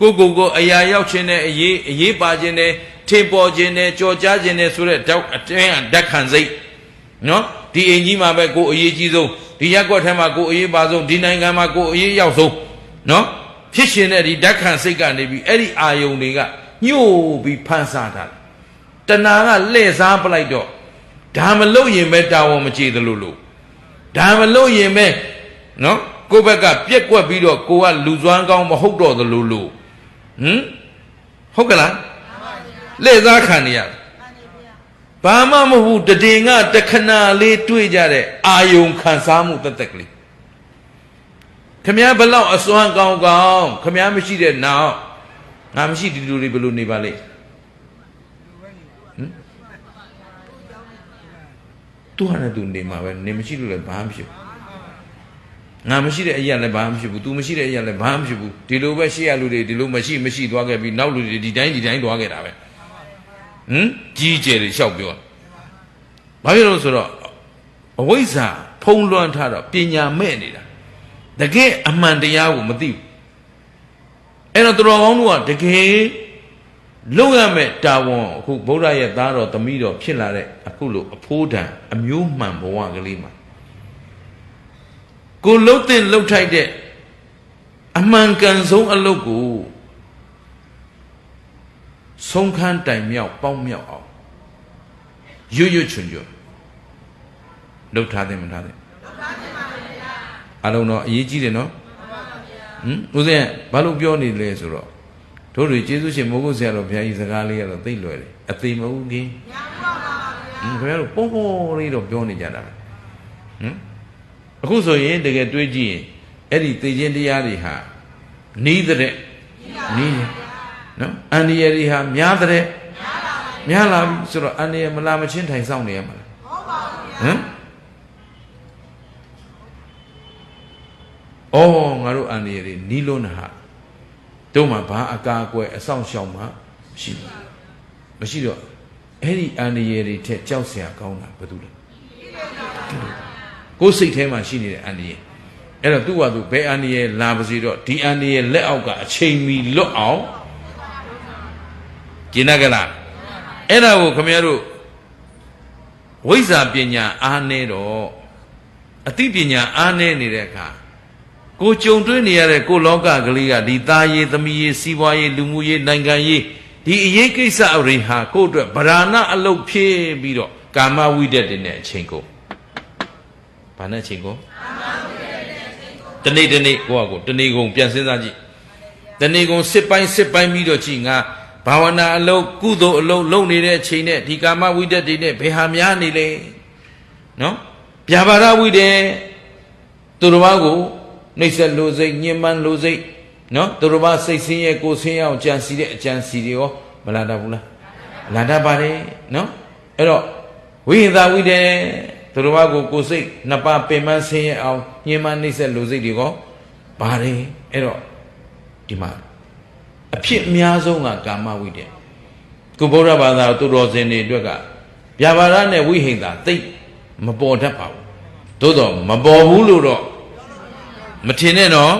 ကိုအရာရောက်ခြင်းနဲ့အရေးပါခြင်းနဲ့ထင်ပေါ်ခြင်းနဲ့ကြော်ကြားခြင်းနဲ့ဆိုတဲ့ဓာတ်ခံစိတ်နော်ဒီအိမ်ကြီးမှာပဲကိုအရေးကြီးဆုံးဒီရက်ကွက်ထဲမှာကိုအရေးပါဆုံးဒီနိုင်ငံမှာကိုအရေးရောက်ဆုံးနော်ဖြစ်ရှင်တဲ့ဒီဓာတ်ခံစိတ်ကနေပြီးအဲ့ဒီအာယုန်တွေကညှို့ပြီးဖန်ဆာတာတဏှာကလှည့်စားပလိုက်တော့ဒါမလို့ရင်ပဲတာဝန်မကျေသလိုလို့ဒါမလို့ရင်ပဲနော်ကိုယ့်ဘက်ကပြက်ကွက်ပြီးတော့ကိုကလူစွမ်းကောင်းမဟုတ်တော့သလိုလို့ဟုတ်ကလားလှည့်စားခံနေရဘာမှမဟုတ်တည်ငါတခဏလေးတွေ့ကြတဲ့အာယုံခံစားမှုတသက်ကလေးခမည်းဘလောက်အစွမ်းကောင်းကောင်းခမည်းမရှိတဲ့နောက်ငါမရှိဒီလူတွေဘယ်လိုနေပါလိမ့်သူဟာနဲ့သူနေမှာပဲနေမရှိလို့လည်းဘာမှမရှိဘူးငါမရှိတဲ့အရာလည်းဘာမှမရှိဘူး तू မရှိတဲ့အရာလည်းဘာမှမရှိဘူးဒီလိုပဲရှေ့ရလူတွေဒီလိုမရှိသွားခဲ့ပြီးနောက်လူတွေဒီတိုင်းသွားခဲ့တာပဲကြီးကျယ်တွေလျှောက်ပြောဘာဖြစ်လို့ဆိုတော့အဝိဇ္ဇာဖုံးလွှမ်းထားတော့ပညာမဲ့နေတာတကယ်အမှန်တရားကိုမသိဘူးအဲ့တော့တော်ကောင်းတို့ကတကယ်လုံရမဲ့တာဝန်အခုဗုဒ္ဓရဲ့သားတော်သမီးတော်ဖြစ်လာတဲ့အခုလိုအဖိုးတန်အမျိုးမှန်ဘဝကလေးမှာကိုလှုပ်တဲ့လှုပ်ထိုက်တဲ့အမှန်ကန်ဆုံးအလုပ်ကိုဆုံးခန်းတိုင်မြောက်ပေါင်းမြောက်အောင်ရွရွချွန်ချွန်လှုပ်ထားတယ်မထားတယ်အလုံးတော့အရေးကြီးတယ်နော်ဦးဇင်းဘာလို့ပြောနေလဲဆိုတော့တို့တွေကျေးဇူးရှင်မိုးကုတ်ဆရာတော်ဘုရားကြီးစကားလေးကတော့သိလွယ်တယ်အသေးမဟုတ်ခင်ခင်ဗျားတို့ပုံပေါ်လေးတော့ပြောနေကြတာပဲအခုဆိုရင်တကယ်တွေးကြည့်ရင်အဲ့ဒီသိချင်းတရားတွေဟာနီးတဲ့နီးနော်အန္တရာယ်တွေဟာများတဲ့များလာပြီဆိုတော့အန္တရာယ်မလာမချင်းထိုင်ဆောင်နေရမှာလားဟုတ်ပါဘူးဩငါတို့အန္တရာယ်တွေနီးလုံးဟာတို့မှာဘာအကာအကွယ်အဆောင်ရှောင်မှမရှိတော့အဲ့ဒီအန္တရာယ်တွေထက်ကြောက်စရာကောင်းတာဘာလို့လဲကိုယ်စိတ်ထဲမှာရှိနေတဲ့အန္တရာယ်အဲ့တော့သူ့ဟာသူဘယ်အန္တရာယ်လာပါစေတော့ဒီအန္တရာယ်လက်အောက်ကအချိန်မီလွတ်အောင်ကျင်နာကြလားအဲ့ဒါကိုခင်ဗျားတို့ဝိဇ္ဇာပညာအားနေတော့အသိပညာအားနေနေတဲ့အခါကိုကြုံတွေ့နေရတဲ့ကိုလောကကလေးကဒီသားရေးသမီးရေးစီးပွားရေးလူမှုရေးနိုင်ငံရေးဒီအရေးကိစ္စတွေဟာကိုယ့်အတွက်ဗราဏအလုပ်ဖြည့်ပြီးတော့ကာမဝိတ္တတွေနဲ့အချိန်ကုန်ဘာနဲ့အချိန်ကုန်တနေ့ကိုယ့်ကိုတနေ့ကုန်ပြန်စဉ်းစားကြည့်တနေ့ကုန်စစ်ပိုင်းပြီးတော့ကြည့်ငါဘာဝနာအလုပ်ကုသိုလ်အလုပ်လုပ်နေတဲ့အချိန်နဲ့ဒီကာမဝိတ္တတွေနဲ့ဘယ်ဟာများနေလဲနော်ဗျာပါဒဝိတ္တသူတော်ဘာကိုနှိစ္စလိုစိတ်ညှဉ်းပန်းလိုစိတ်နော်သူတော်ဘာစိတ်ဆင်းရဲကိုဆင်းရဲအောင်ကြံစီတဲ့အကြံစီတွေရောမလာတတ်ဘူးလားလာတတ်ပါတယ်နော်အဲ့တော့ဝိဟိတဝိတ္တသူတော်ဘာကိုစိတ်နှစ်ပါးပင်မဆင်းရဲအောင်ညှဉ်းပန်းနှိစ္စလိုစိတ်တွေရောပါတယ်အဲ့တော့ဒီမှာအဖြစ်အများဆုံးကကာမဝိတ္တကုဗုဒ္ဓဘာသာသူတော်စင်တွေအတွက်ကဗျာပါဒနဲ့ဝိဟိတသိမပေါ်တတ်ပါဘူးသို့တော့မပေါ်ဘူးလို့တော့မထင်နဲ့နော်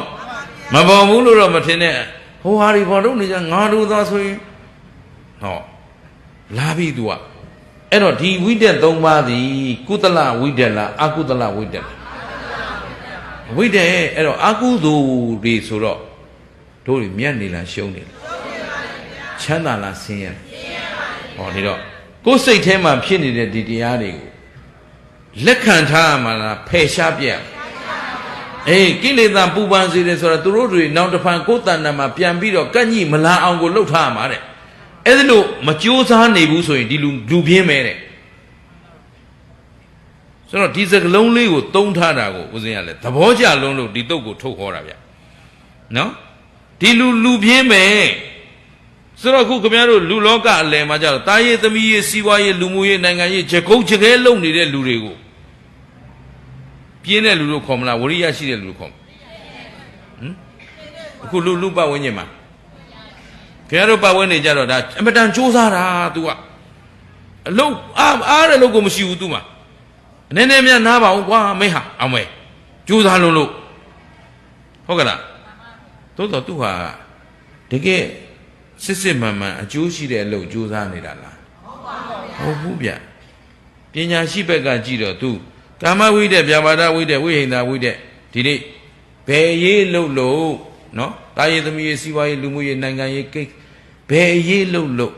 မပေါ်ဘူးလို့တော့မထင်နဲ့ဟိုဟာတွေပေါ်တော့နေကြငါတို့သာဆိုရင်ဟောလာပြီသူကအဲ့တော့ဒီဝိတ္တ၃ပါးသည်ကုသလဝိတ္တလားအကုသလဝိတ္တလားဝိတ္တရဲ့အဲ့တော့အကုသိုလ်တွေဆိုတော့တို့တွေမြတ်နေလားရှုံးနေလားချမ်းသာလားဆင်းရဲဟောဒီတော့ကိုယ်စိတ်ထဲမှာဖြစ်နေတဲ့ဒီတရားတွေကိုလက်ခံထားရမှာလားဖယ်ရှားပြတ်အေးကိလေသာပူပန်စေတယ်ဆိုတာသူတို့တွေနောက်တစ်ဖန်ကိုယ်တဏ္ဍာမှာပြန်ပြီးတော့ကန့်ညိမလာအောင်ကိုလှုပ်ထားရမှာတဲ့အဲ့ဒါလို့မကြိုးစားနေဘူးဆိုရင်ဒီလူပြင်းမဲတဲ့ဆိုတော့ဒီစကလုံးလေးကိုသုံးထားတာကိုဦးဇင်းကလည်းသဘောကျလုံးလို့ဒီတုတ်ကိုထုတ်ခေါ်တာဗျနော်ဒီလူပြင်းမဲ ဆိုတော့အခုခင်ဗျားတို့လူလောကအလယ်မှာကြတော့တာရေးသမီးရေးစီးပွားရေးလူမှုရေးနိုင်ငံရေးဂျကုတ်ဂျခဲလုံနေတဲ့လူတွေကိုပြင်းတဲ့လူတို့ခေါ်မလားဝရိယရှိတဲ့လူတို့ခေါ်မလားအခုလူပတ်ဝန်းကျင်မှာခင်ဗျားတို့ပတ်ဝန်းနေကြတော့ဒါအမတန်စူးစမ်းတာ तू ကအလုံးအားတဲ့လို့ကိုမရှိဘူး तू မှာနည်းနည်းများနားပါဦးကွာမိဟာအောင်မဲစူးစမ်းလို့ဟုတ်ကလားသို့တော့ तू ဟာတကယ်စစ်မှန်မှန်အကျိုးရှိတဲ့အလုပ်စူးစမ်းနေတာလားဟုတ်ဘူးဗျပညာရှိဘက်ကကြည့်တော့ तू ကာမဝိတ္တဗျာပါဒဝိတ္တဝိဟိန္ဒဝိတ္တဒီနေ့ဘယ်ရေးလုပ်လို့နော်တာရေးသမီးရေးစီးပွားရေးလူမှုရေးနိုင်ငံရေးကိစ္စဘယ်ရေးလုပ်လို့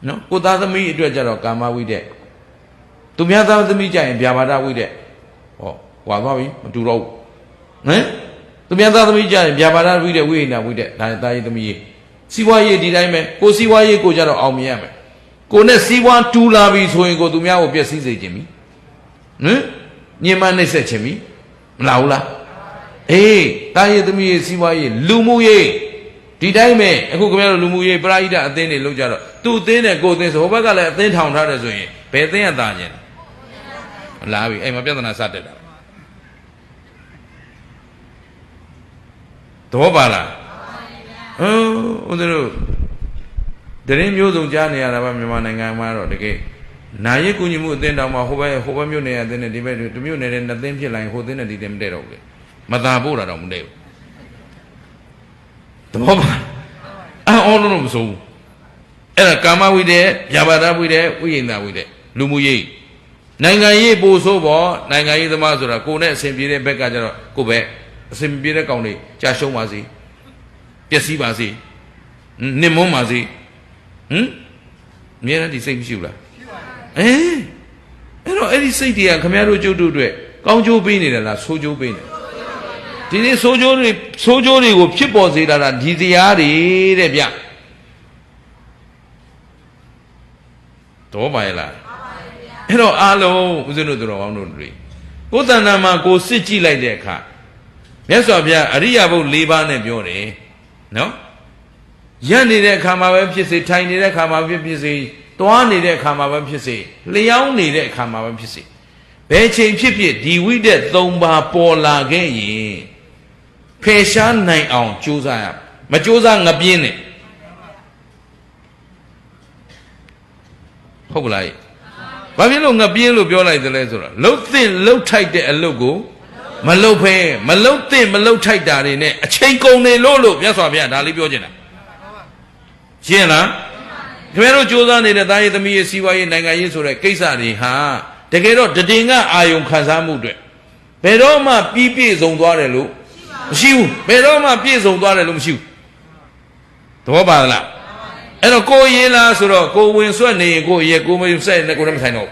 နော်ကိုသားသမီးအတွက်ကြတော့ကာမဝိတ္တသူများသားသမီးကြရင်ဗျာပါဒဝိတ္တဟောဟွာသွားပြီမတူတော့ဘူးဟမ်သူများသားသမီးကြရင်ဗျာပါဒဝိတ္တဝိဟိန္ဒဝိတ္တဒါတာရေးသမီးရေးစီးပွားရေးဒီတိုင်းပဲကိုစီးပွားရေးကိုကြတော့အောင်မြင်ရမယ်ကိုနဲ့စီးပွားတူလာပြီဆိုရင်ကိုသူများကိုပြည့်စည်စေခြင်းပြီဟမ်ညင်မနှိမ့်ဆက်ခြင်းပြီမလားဘူးလားအေးတာရေးသမီးရေးစီးပွားရေးလူမှုရေးဒီတိုင်းပဲအခုခင်ဗျားတို့လူမှုရေးပရိဒတ်အသင်းတွေလုပ်ကြတော့သူ့အသင်းနဲ့ကိုယ်အသင်းဆိုဟိုဘက်ကလည်းအသင်းထောင်ထားတယ်ဆိုရင်ဘယ်အသင်းကတာခြင်းလာပြီအဲ့မှာပြဿနာစတက်တာသဘောပါလားဦးဇင်းတို့တရင်မျိုးစုံကြားနေရတာပါမြန်မာနိုင်ငံမှာတော့တကယ်နာရီကုညီမှုအသင်းတောင်မှဟိုဘက်မျိုးနေရတဲ့ဒီဘက်တမျိုးနေတဲ့နှစ်သင်းဖြစ်လာရင်ဟိုသင်းနဲ့ဒီသင်းမတည့်တော့ဘူးလေမသာပို့တာတော့မတည့်ဘူးသဘောပါအော်လုံးမစိုးဘူးအဲ့ဒါကာမဝိတ္တဗျာပါဒဝိတ္တဝိဟိန္ဒဝိတ္တလူမှုရေးနိုင်ငံရေးပို့ဆိုးပေါ်နိုင်ငံရေးသမားဆိုတာကိုယ်နဲ့အစဉ်ပြေတဲ့ဘက်ကကျတော့ကိုယ်ပဲအစဉ်ပြေတဲ့ကောင်တွေကြာရှုံးပါစေပျက်စီးပါစေနစ်မွန်းပါစေအမြဲတမ်းဒီစိတ်မရှိဘူးလားအဲ့တော့အဲ့ဒီစိတ်တွေကခင်ဗျားတို့ကျုပ်တို့အတွက်ကောင်းကျိုးပေးနေတယ်လားဆိုးကျိုးပေးနေဒီနေ့ဆိုးကျိုးတွေကိုဖြစ်ပေါ်စေတာဒီတရားတွေတဲ့ဗျတော့ပါရဲ့လားအဲ့တော့အားလုံးဦးဇင်းတို့တော်ကောင်းတို့တွေကိုယ်တဏ္ဍာမှာကိုစစ်ကြည့်လိုက်တဲ့အခါမြတ်စွာဘုရားအရိယဘုတ်၄ပါးနဲ့ပြောတယ်နော်ရပ်နေတဲ့အခါမှာပဲဖြစ်စေထိုင်နေတဲ့အခါမှာပဲဖြစ်စေသွားနေတဲ့အခါမှာပဲဖြစ်စေလျှောင်းနေတဲ့အခါမှာပဲဖြစ်စေဘယ်ချိန်ဖြစ်ဖြစ်ဒီဝိတ္တ၃ပါးပေါ်လာခဲ့ရင်ဖယ်ရှားနိုင်အောင်ကြိုးစားရမကြိုးစားငပြင်းနဲ့ဟုတ်ကလားဘာဖြစ်လို့ငပြင်းလို့ပြောလိုက်တယ်လဲဆိုတော့လှုပ်သင့်လှုပ်ထိုက်တဲ့အလုပ်ကိုမလှုပ်ဖဲမလှုပ်သင့်မလှုပ်ထိုက်တာတွေနဲ့အချိန်ကုန်နေလို့မြတ်စွာဘုရားဒါလေးပြောချင်တာရှင်းလားခင်ဗျားတို့ကြိုးစားနေတဲ့သားရေးသမီးရေးစီးပွားရေးနိုင်ငံရေးဆိုတဲ့ကိစ္စတွေဟာတကယ်တော့တည်ငါအာယုံခံစားမှုတွေဘယ်တော့မှပြည့်စုံသွားတယ်လို့မရှိဘူးဘယ်တော့မှပြည့်စုံသွားတယ်လို့မရှိဘူးသဘောပါလားအဲ့တော့ကိုရေးလားဆိုတော့ကိုဝင်ဆွက်နေရင်ကိုရေကိုမဆက်နဲ့ကိုလည်းမဆိုင်တော့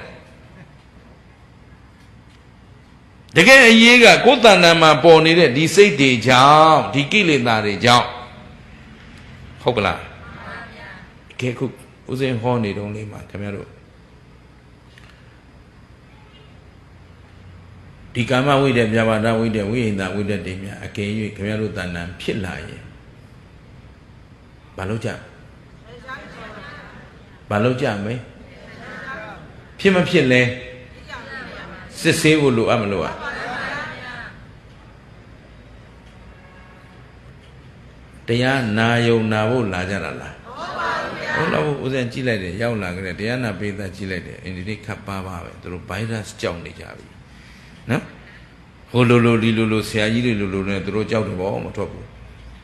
တကယ်အရေးကကိုယ်တဏ္ဍာမှာပေါ်နေတဲ့ဒီစိတ်တွေကြောင့်ဒီကိလေသာတွေကြောင့်ဟုတ်ကလားကဲခုဦးဇင်းဟောနေတုန်းလေးမှာခင်ဗျားတို့ဒီကာမဝိတ္တဗျာပါဒဝိတ္တဝိဟိန္ဒဝိတ္တတွေများအကယ်၍ခင်ဗျားတို့တဏ္ဍာဖြစ်လာရင်ဘာလို့ကြမယ်ဖြစ်မဖြစ်လဲစစ်ဆေးဖို့လိုအပ်မလို့တရားနာယုံနာဖို့လာကြတာလားဟုတ်လားဦးဇင်းကြည့်လိုက်တယ်ရောက်လာကြတယ်တရားနာပေးသားကြည့်လိုက်တယ်အင်ဒီခပ်ပါပဲသူတို့ဗိုင်းရပ်စ်ကြောက်နေကြပြီနော်ဟိုလိုဒီလိုဆရာကြီးတွေလိုနဲ့သူတို့ကြောက်တယ်ပေါ့မထွက်ဘူး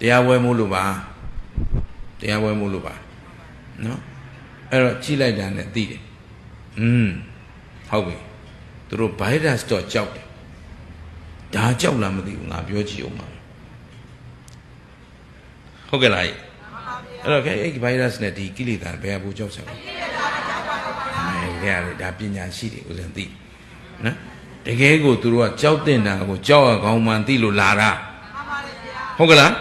တရားဝဲမို့လို့ပါနော်အဲ့တော့ကြည့်လိုက်တာနဲ့သိတယ်ဟုတ်ပြီသူတို့ဗိုင်းရပ်စ်တော့ကြောက်တယ်ဒါကြောက်လားမသိဘူးငါပြောကြည့်အောင်ပါဟုတ်ကဲ့လားအဲ့တော့အဲ့ဒီဗိုင်းရပ်စ်နဲ့ဒီကိလေသာဘယ်အဘူကြောက်ဆက်လဲဒါပညာရှိတယ်ဦးဇင်းသိနော်တကယ်ကိုသူတို့ကကြောက်တဲ့နာကိုကြောက်ရကောင်းမှန်သိလို့လာတာဟုတ်ကဲ့လား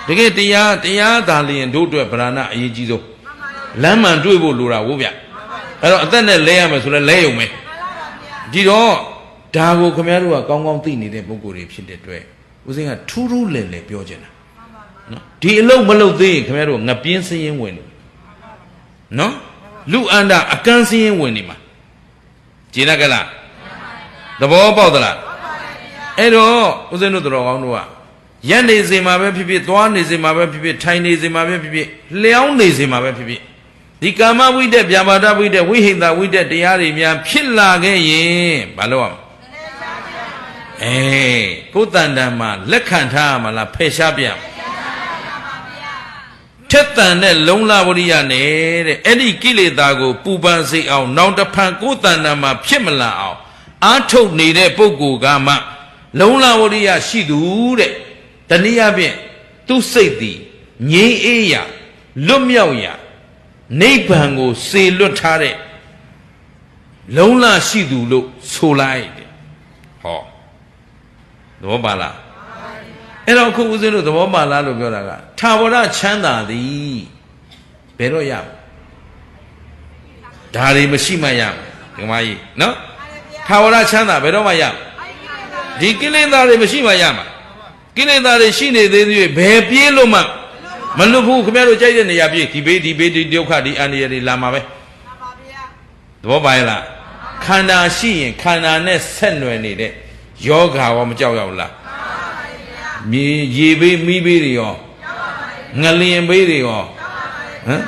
တကယ်တရားသာလျင်တို့အတွက်ဗราဏအရေးကြီးဆုံးလမ်းမှန်တွေ့ဖို့လိုတာဟုတ်ဗျအဲ့တော့အသက်နဲ့လဲရမယ်ဆိုလဲလဲရုံပဲဒီတော့ဒါကိုခင်ဗျားတို့ကကောင်းကောင်းသိနေတဲ့ပုဂ္ဂိုလ်တွေဖြစ်တဲ့အတွက်ဦးစင်းကထူးထူးလဲလဲပြောချင်တာနော်ဒီအလုံးမလုပ်သေးရင်ခင်ဗျားတို့ငပြင်းစင်းရင်ဝင်တယ် နော်လူအန္တာအကန့်စင်းဝင်နေမှာကျေနပ်ကြလားသဘောပေါက်သလားအဲ့တော့ဦးဇင်းတို့တော်ကောင်းတို့ကရက်နေစေမှာပဲဖြစ်ဖြစ်သွားနေစေမှာပဲဖြစ်ဖြစ်ထိုင်နေစေမှာပဲဖြစ်ဖြစ်လျှောင်းနေစေမှာပဲဖြစ်ဖြစ်ဒီကာမဝိတ္တဗျာပါဒဝိတ္တဝိဟိတဝိတ္တတရားတွေများဖြစ်လာခဲ့ရင်ဘာလို့အောင်ကိုယ်တန်တန်မှာလက်ခံထားရမလားဖယ်ရှားပြထက်တန်တဲ့လုံလဝရိယနဲ့တဲ့အဲ့ဒီကိလေသာကိုပူပန်စေအောင်နောက်တစ်ဖန်ကိုယ်တန်တန်မှာဖြစ်မလာအောင်အာထုတ်နေတဲ့ပုဂ္ဂိုလ်ကမှလုံလဝရိယရှိသူတဲ့တနည်းအားဖြင့်သူစိတ်သည်ငြိမ်းအေးရာလွတ်မြောက်ရာနိဗ္ဗာန်ကိုစေလွတ်ထားတဲ့လုံလရှိသူလို့ဆိုလိုက်တယ်ဟောသဘောပါလားအဲ့တော့အခုဦးဇင်းတို့သဘောပါလားလို့ပြောတာကထာဝရချမ်းသာသည်ဘယ်တော့ရမလဲဒါတွေမရှိမှရမယ်ဒီမကြီးနော်ထာဝရချမ်းသာဘယ်တော့မှရဒီကိလေသာတွေမရှိမှရမှာကိလေသာတွေရှိနေသေးသေးဘယ်ပြေးလို့မှမလွတ်ဘူးခင်ဗျားတို့ကြိုက်တဲ့နေရာပြေးဒီဘေးဒီဒုက္ခဒီအန္တရာယ်တွေလာမှာပဲသဘောပါရဲ့လားခန္ဓာရှိရင်ခန္ဓာနဲ့ဆက်နွယ်နေတဲ့ယောဂါရောမကြောက်ရောက်လားမြေရေဘေးမိဘေးတွေရောငလျင်ဘေးတွေရော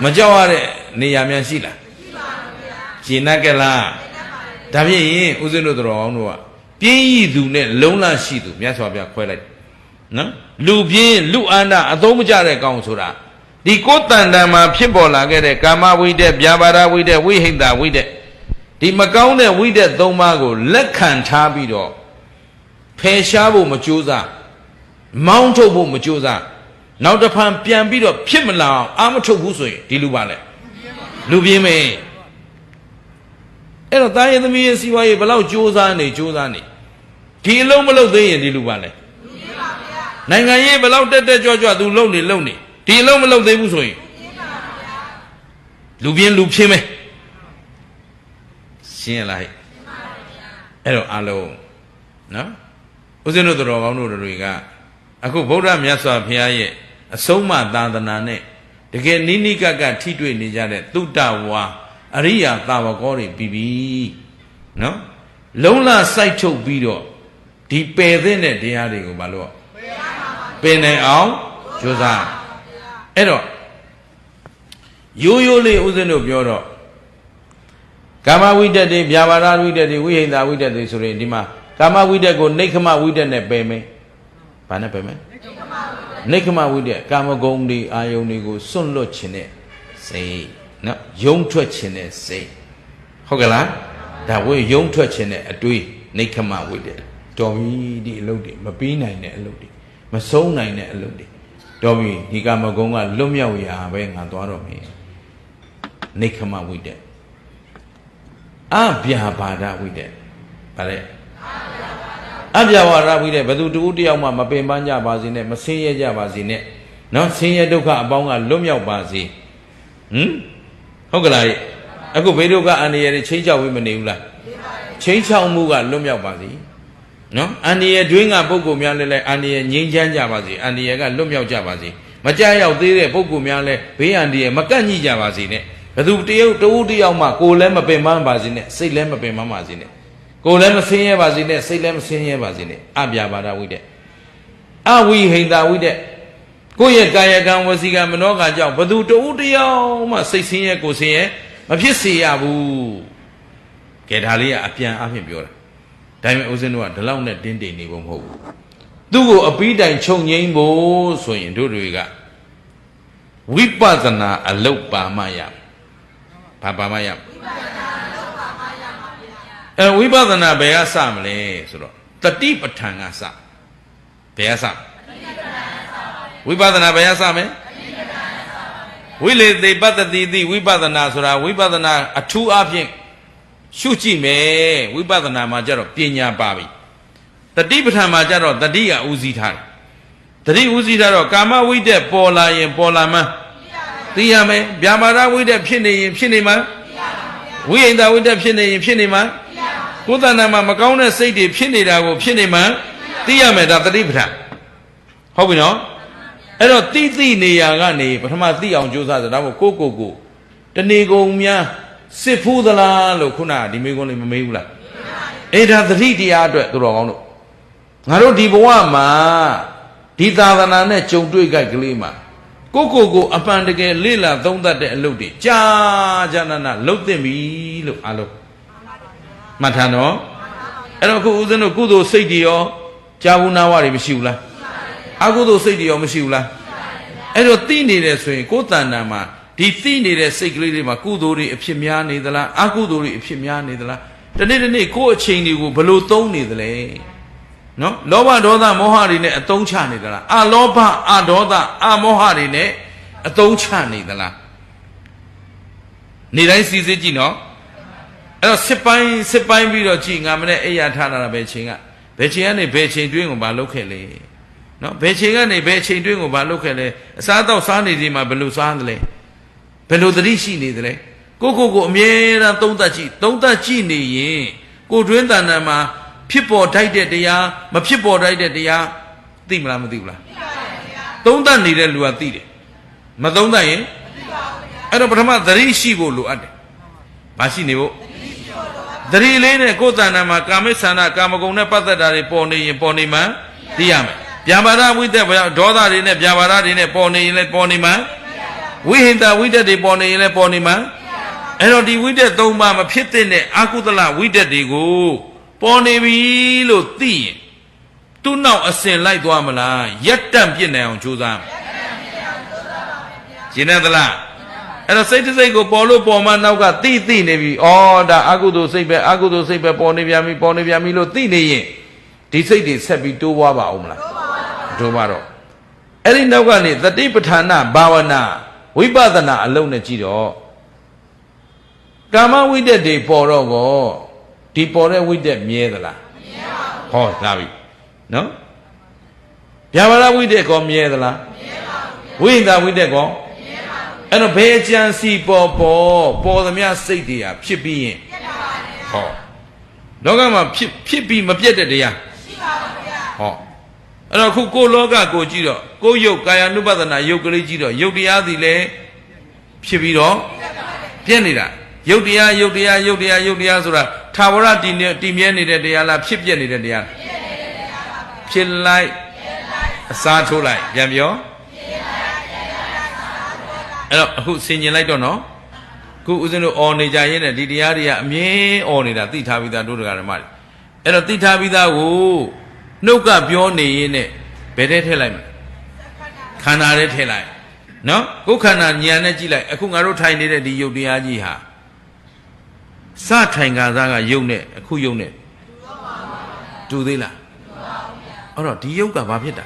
မကြောက်ရတဲ့နေရာများရှိလားရှင်းတတ်ကြလားဒါဖြင့်ရင်ဦးဇင်းတို့တော်အောင်တို့ကပြင်းရည်သူနဲ့လုံလရှိသူမြတ်စွာဘုရားခွဲလိုက်နော်လူပြင်းလူအန္တအသုံးမကျတဲ့ကောင်ဆိုတာဒီကိုယ်တန်တန်မှာဖြစ်ပေါ်လာခဲ့တဲ့ကာမဝိတ္တဗျာပါဒဝိတ္တဝိဟိတဝိတ္တဒီမကောင်းတဲ့ဝိတ္တ၃ပါးကိုလက်ခံထားပြီးတော့ဖယ်ရှားဖို့မကြိုးစားမောင်းထုတ်ဖို့မကြိုးစားနောက်တစ်ဖန်ပြန်ပြီးတော့ဖြစ်မလာအောင်အာမထုတ်ဘူးဆိုရင်ဒီလူပါလေလူပြင်းမယ်အဲ့တော့တာယသမီးရဲ့စီဝါရေးဘယ်လောက်ကြိုးစားနေဒီအလုံးမလုပ်သေးရင်ဒီလူပါလေနိုင်ငံရေးဘယ်လောက်တက်ကြွသူလုံနေဒီအလုံးမလုပ်သေးဘူးဆိုရင်လူပြင်းလူဖြစ်မယ်ရှင်းရလားအဲ့တော့အလုံးနော်ဦးဇင်းတို့တော်ကောင်းတို့တွေကအခုဗုဒ္ဓမြတ်စွာဘုရားရဲ့အဆုံးအမသာသနာနဲ့တကယ်နိနိကကထိတွေ့နေကြတဲ့သုတ္တဝါအရိယာသာဝကောတွေပြီးပြီနော်လုံလစိုက်ထုတ်ပြီးတော့ဒီပယ်တဲ့တရားတွေကိုမလို့ပယ်နိုင်အောင်ကြိုးစားအဲ့တော့ရိုးလေးဦးဇင်းတို့ပြောတော့ကာမဝိတ္တတွေဗျာပါဒဝိတ္တတွေဝိဟိတဝိတ္တတွေဆိုရင်ဒီမှာကာမဝိတ္တကိုနိခမဝိတ္တနဲ့ပယ်မယ်ဘာနဲ့ပယ်မယ်နိခမဝိတ္တကာမဂုဏ်တွေအာယုန်တွေကိုစွန့်လွတ်ခြင်းနဲ့စိတ်နော်ယုံထွက်ခြင်းနဲ့စိတ်ဟုတ်ကဲ့လားဒါဝိယုံထွက်ခြင်းနဲ့အတွေးနိခမဝိတ္တတော်ပြီဒီအလုပ်တွေမပြီးနိုင်တဲ့အလုပ်တွေမဆုံးနိုင်တဲ့အလုပ်တွေတော်ပြီဒီကာမဂုဏ်ကလွတ်မြောက်ရာပဲငါသွားတော့မယ်နိခမဝိတ္တအဗျာပါဒဝိတ္တဗါလဲအဗျာပါဒဝိတ္တဘယ်သူတူတယောက်မှမပင်ပန်းကြပါစေနဲ့မဆင်းရဲကြပါစေနဲ့နော်ဆင်းရဲဒုက္ခအပေါင်းကလွတ်မြောက်ပါစေဟုတ်ကလားအခုဘေးဒုက္ခအန္တရာယ်တွေချိန်ချောက်ပြီးမနေဘူးလားချိန်ချောက်မှုကလွတ်မြောက်ပါစေနော်အန္တရာယ်တွင်းကပုဂ္ဂိုလ်များလည်းအန္တရာယ်ငြိမ်းချမ်းကြပါစေအန္တရာယ်ကလွတ်မြောက်ကြပါစေမကြရောက်သေးတဲ့ပုဂ္ဂိုလ်များလည်းဘေးအန္တရာယ်မကန့်ညှိကြပါစေနဲ့ဘယ်သူတယောက်မှကိုယ်လည်းမပင်ပန်းပါစေနဲ့စိတ်လည်းမပင်ပန်းပါစေနဲ့ကိုယ်လည်းမဆင်းရဲပါစေနဲ့စိတ်လည်းမဆင်းရဲပါစေနဲ့အဗျာပါဒဝိတ္တအဝိဟိတဝိတ္တကိုယ့်ရဲ့ကာယကံဝစီကံမနောကံကြောင့်ဘယ်သူတယောက်မှစိတ်ဆင်းရဲကိုယ်ဆင်းရဲမဖြစ်စေရဘူးကဲဒါလေးကအပြန်အဖြစ်ပြောတာဒါပေမဲ့ဦးဇင်းတို့ကဒီလောက်နဲ့တင်းတိမ်နေဖို့မဟုတ်ဘူးသူ့ကိုအပီးတိုင်ချုပ်ငိမ့်ဖို့ဆိုရင်တို့တွေကဝိပဿနာအလုပ်ပါမှရဘာပါမှရဝိပဿနာဘယ်ကစမလဲဆိုတော့တတိပဋ္ဌာန်ကစဘယ်ကစဝိပဿနာဘယ်ကစမလဲဝိလေသေပတ္တိတိဝိပဿနာဆိုတာဝိပဿနာအထူးအဖြင့်ရှုကြည့်မယ်ဝိပဿနာမှာကျတော့ပညာပါပြီတတိပဋ္ဌာန်မှာကျတော့တတိကဥစည်းထားတယ်တတိဥစည်းထားတော့ကာမဝိတ္တပေါ်လာရင်ပေါ်လာမှသိရမယ်ဗျာပါဒဝိတ္တဖြစ်နေရင်ဖြစ်နေမှဝိဟိတဝိတ္တဖြစ်နေရင်ဖြစ်နေမှကိုယ်တဏ္ဍာမှာမကောင်းတဲ့စိတ်တွေဖြစ်နေတာကိုဖြစ်နေမှသိရမယ်ဒါတတိပဋ္ဌာန်ဟုတ်ပြီနော်အဲ့တော့တိနေရာကနေပထမသိအောင်ကြိုးစားစတာကို တဏီကုံများစစ်ဖူးသလားလို့ခုနဒီမေကွန်းလေးမမေးဘူးလားအေးဒါသတိတရားအတွက်သူတော်ကောင်းတို့ငါတို့ဒီဘဝမှာဒီသာသနာနဲ့ကြုံတွေ့ကြိုက်ကလေးမှာကိုအပန်တကယ်လေ့လာသုံးသပ်တဲ့အလုပ်တွေကြာကြာနာလှုပ်သင့်ပြီလို့အားလုံးမှတ်ထားနော်အဲ့တော့ခုဦးဇင်းတို့ကုသိုလ်စိတ်တွေရောကြာဘူးနာဝတွေမရှိဘူးလားအကုသိုလ်စိတ်တွေရောမရှိဘူးလားအဲ့တော့သိနေတယ်ဆိုရင်ကိုယ်တဏ္ဍာမှာဒီသိနေတဲ့စိတ်ကလေးတွေမှာကုသိုလ်တွေအဖြစ်များနေသလားအကုသိုလ်တွေအဖြစ်များနေသလားတနေ့ကိုယ့်အချိန်တွေကိုဘယ်လိုသုံးနေသလဲနော်လောဘဒေါသမောဟတွေနဲ့အသုံးချနေသလားအလောဘအဒေါသအမောဟတွေနဲ့အသုံးချနေသလားနေ့တိုင်းစီစစ်ကြည့်နော်အဲ့တော့စစ်ပိုင်းပြီးတော့ကြည်ငါမနဲ့အိယာထားလာတာဘယ်ချိန်ကနေဘယ်ချိန်တွင်းကိုမလုပ်ခဲ့လေနော်ဘယ်ချိန်ကနေဘယ်ချိန်တွင်းကိုမလုပ်ခဲ့လေအစားတော့စားနေစီမှာဘယ်လိုစားသလဲဘယ်လိုသတိရှိနေသလဲကိုအမြဲတမ်းသုံးသပ်ကြည့်နေရင်ကိုတွင်းတဏ္ဍာမှာဖြစ်ပေါ်ထိုက်တဲ့တရားမဖြစ်ပေါ်ထိုက်တဲ့တရားသိမလားမသိဘူးလားသိပါပါဗျာသုံးသပ်နေတဲ့လူကသိတယ်မသုံးသပ်ရင်မသိပါဘူးဗျာအဲ့တော့ပထမသတိရှိဖို့လိုအပ်တယ်ဘာရှိနေဖို့သတိလေးနဲ့ကိုယ်တဏ္ဍာမှာကာမိသန္တာကာမဂုဏ်နဲ့ပတ်သက်တာတွေပေါ်နေရင်ပေါ်နေမှသိရမယ်ဗျာပါဒဝိတ္တဒေါသတွေနဲ့ဗျာပါဒတွေနဲ့ပေါ်နေရင်လည်းပေါ်နေမှဝိဟိတဝိတ္တတွေပေါ်နေရင်လည်းပေါ်နေမှအဲ့တော့ဒီဝိတ္တ၃ပါးမဖြစ်တဲ့အကုသလဝိတ္တတွေကိုပေါ်နေပြီလို့သိရင်သူ့နောက်အစဉ်လိုက်သွားမလားရက်တန့်ပြစ်နိုင်အောင်ကြိုးစားရှင်းနေသလားအဲ့တော့စိတ်တစ်စိတ်ကိုပေါ်လို့ပေါ်မှနောက်ကသိနေပြီဩဒါအကုသိုလ်စိတ်ပဲပေါ်နေပြန်ပြီလို့သိနေရင်ဒီစိတ်တွေဆက်ပြီးတိုးပွားပါအောင်မလားတိုးပါတော့အဲ့ဒီနောက်ကနေသတိပဋ္ဌာနာဘာဝနာဝိပဿနာအလုံးနဲ့ကြည့်တော့ကာမဝိတ္တတွေပေါ်တော့ကောဒီပေါ်တဲ့ဝိတ္တမြဲသလားမြဲပါဘူးဟောလာပြီနော်ဗျာပါဒဝိတ္တကောမြဲသလားမြဲပါဘူးဝိသဝိတ္တကောမြဲပါဘူးအဲ့တော့ဘယ်ကြံစီပေါ်သမျှစိတ်တွေဟာဖြစ်ပြီးရင်ဟောလောကမှာဖြစ်ပြီးမပြတ်တဲ့တရားရှိပါဘူးဗျာဟောအဲ့တော့ခုကိုလောကကိုကြည့်တော့ကိုယုတ်ကာယ ानु ပဒနာယုတ်ကလေးကြည့်တော့ယုတ်တရားသည်လည်းဖြစ်ပြီးတော့ပြည့်နေတာယုတ်တရားဆိုတာထာဝရတည်မြဲနေတဲ့တရားလားဖြစ်ပြနေတဲ့တရားဖြစ်လိုက်အစားထိုးလိုက်ပြန်ပြောအဲ့တော့အခုဆင်ញင်လိုက်တော့နော်ခုဦးဇင်းတို့အော်နေကြရင်ဒီတရားတွေကအမြဲအော်နေတာသိထားပြီးသားတို့တရားဓမ္မတွေအဲ့တော့သိထားပြီးသားကိုနှုတ်ကပြောနေရင်နဲ့ဘယ်ထဲထည့်လိုက်မလဲခန္ဓာထဲထည့်လိုက်နော်ကိုယ်ခန္ဓာဉာဏ်နဲ့ကြည့်လိုက်အခုငါတို့ထိုင်နေတဲ့ဒီယုတ်တရားကြီးဟာစထိုင်ကစားကယုတ်နဲ့အခုယုတ်နဲ့တူသေးလားအဲ့တော့ဒီယုတ်ကဘာဖြစ်တာ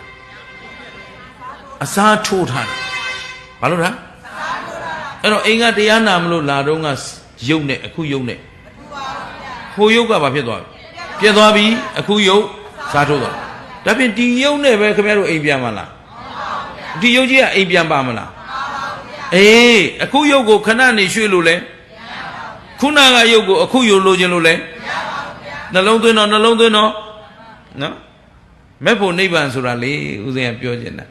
အစားထိုးထားတာဘာလို့လဲအဲ့တော့အိမ်ကတရားနာမလို့လာတော့ကယုတ်နဲ့အခုယုတ်နဲ့ဟိုယုတ်ကဘာဖြစ်သွားပြီပြတ်သွားပြီအခုယုတ်စားထိုးသွားဒါဖြင့်ဒီယုတ်နဲ့ပဲခင်ဗျားတို့အိမ်ပြန်မလားဒီယုတ်ကြီးကအိမ်ပြန်ပါမလားအေးအခုယုတ်ကိုခဏနေရွှေ့လို့လဲခုနကယုတ်ကိုအခုယုတ်လိုချင်လို့လဲနှလုံးသွင်းတော့နော်မဲ့ဖို့နိဗ္ဗာန်ဆိုတာလေဦးဇင်းကပြောချင်တာ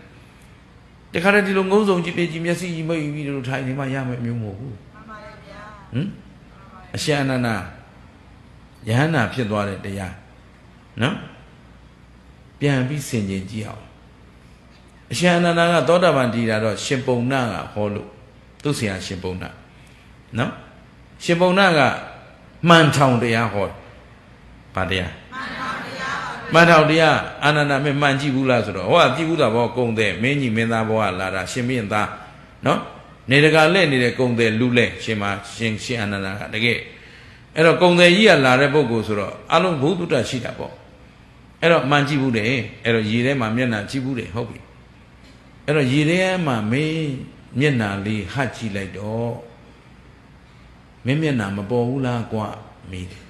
တခါတည်းဒီလိုငုံဆောင်ကြည့်ပြကြည့်မျက်စိကြီးမိတ်ပြီးလို့ထိုင်နေမှရမယ်မျိုးမဟုတ်ဘူးအရှအနန္ဒယဟန္တာဖြစ်သွားတဲ့တရားနော်ပြန်ပြီးဆင်ခြင်ကြည့်အောင်အရှအနန္ဒကသောတာပန်တည်တာတော့ရှင်ပုံနာကဟောလို့သူဆရာရှင်ပုံနာနော်ရှင်ပုံနာကမှန်ထောင်တရားဟောဗာတရားမှန်ထောင်တရားအာနန္ဒမေမှန်ကြည့်ဘူးလားဆိုတော့ဟောကြည့်ဘူးတာဘောကုံတဲ့မင်းကြီးမင်းသားဘောကလာတာရှင်မင်းသားနော်နေတကာလက်နေတဲ့ကုံတဲ့လူလက်ရှင်အာနန္ဒကတကယ်အဲ့တော့ကုံတဲ့ကြီးကလာတဲ့ပုဂ္ဂိုလ်ဆိုတော့အလုံးဘုဒ္ဓတရှိတာပေါ့အဲ့တော့မှန်ကြည့်ဘူးတယ်အဲ့တော့ရေထဲမှာမျက်နှာကြည့်ဘူးတယ်ဟုတ်ပြီအဲ့တော့ရေထဲမှာမင်းမျက်နှာလေးဟတ်ကြည့်လိုက်တော့မင်းမျက်နှာမပေါ်ဘူးလားကွာမေးတယ်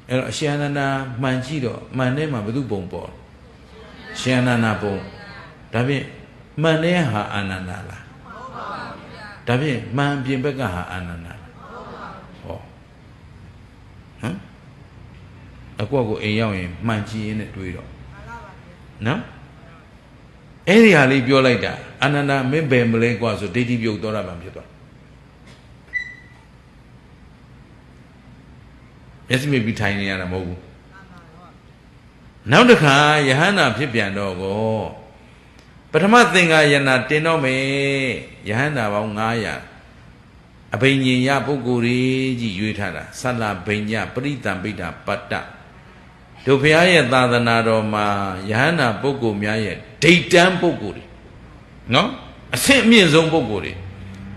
အဲ့တော့အရှင်အနန္ဒာမှန်ကြည့်တော့မှန်ထဲမှာဘယ်သူပုံပေါ်ရှင်အနန္ဒာပုံဒါဖြင့်မှန်ထဲဟာအာနန္ဒာလားဒါဖြင့်မှန်ပြင်ဘက်ကဟာအာနန္ဒာလားဟောဟမ်အကွက်ကိုအိမ်ရောက်ရင်မှန်ကြည့်ရင်နဲ့တွေးတော့နော်အဲ့ဒီဟာလေးပြောလိုက်တာအာနန္ဒာမင်းဘယ်မလဲကွာဆိုဒိဋ္ဌိပြုတ်တော်တာမှဖြစ်သွား မျက်စိမိတ်ပြီးထိုင်နေရတာမဟုတ်ဘူးနောက်တစ်ခါယဟန္တာဖြစ်ပြန်တော့ကိုပထမသင်္ဃာယနာတင်တော့မယ်ယဟန္တာပေါင်း900အဘိညာဉ်ရပုဂ္ဂိုလ်ကြီးရွေးထားတာသလဘိညာပရိတံပိဋ္ဌပတ္တတို့ဘုရားရဲ့သာသနာတော်မှာယဟန္တာပုဂ္ဂိုလ်များရဲ့ဒိဋ္ဌံပုဂ္ဂိုလ်တွေနော်အဆင့်အမြင့်ဆုံးပုဂ္ဂိုလ်တွေ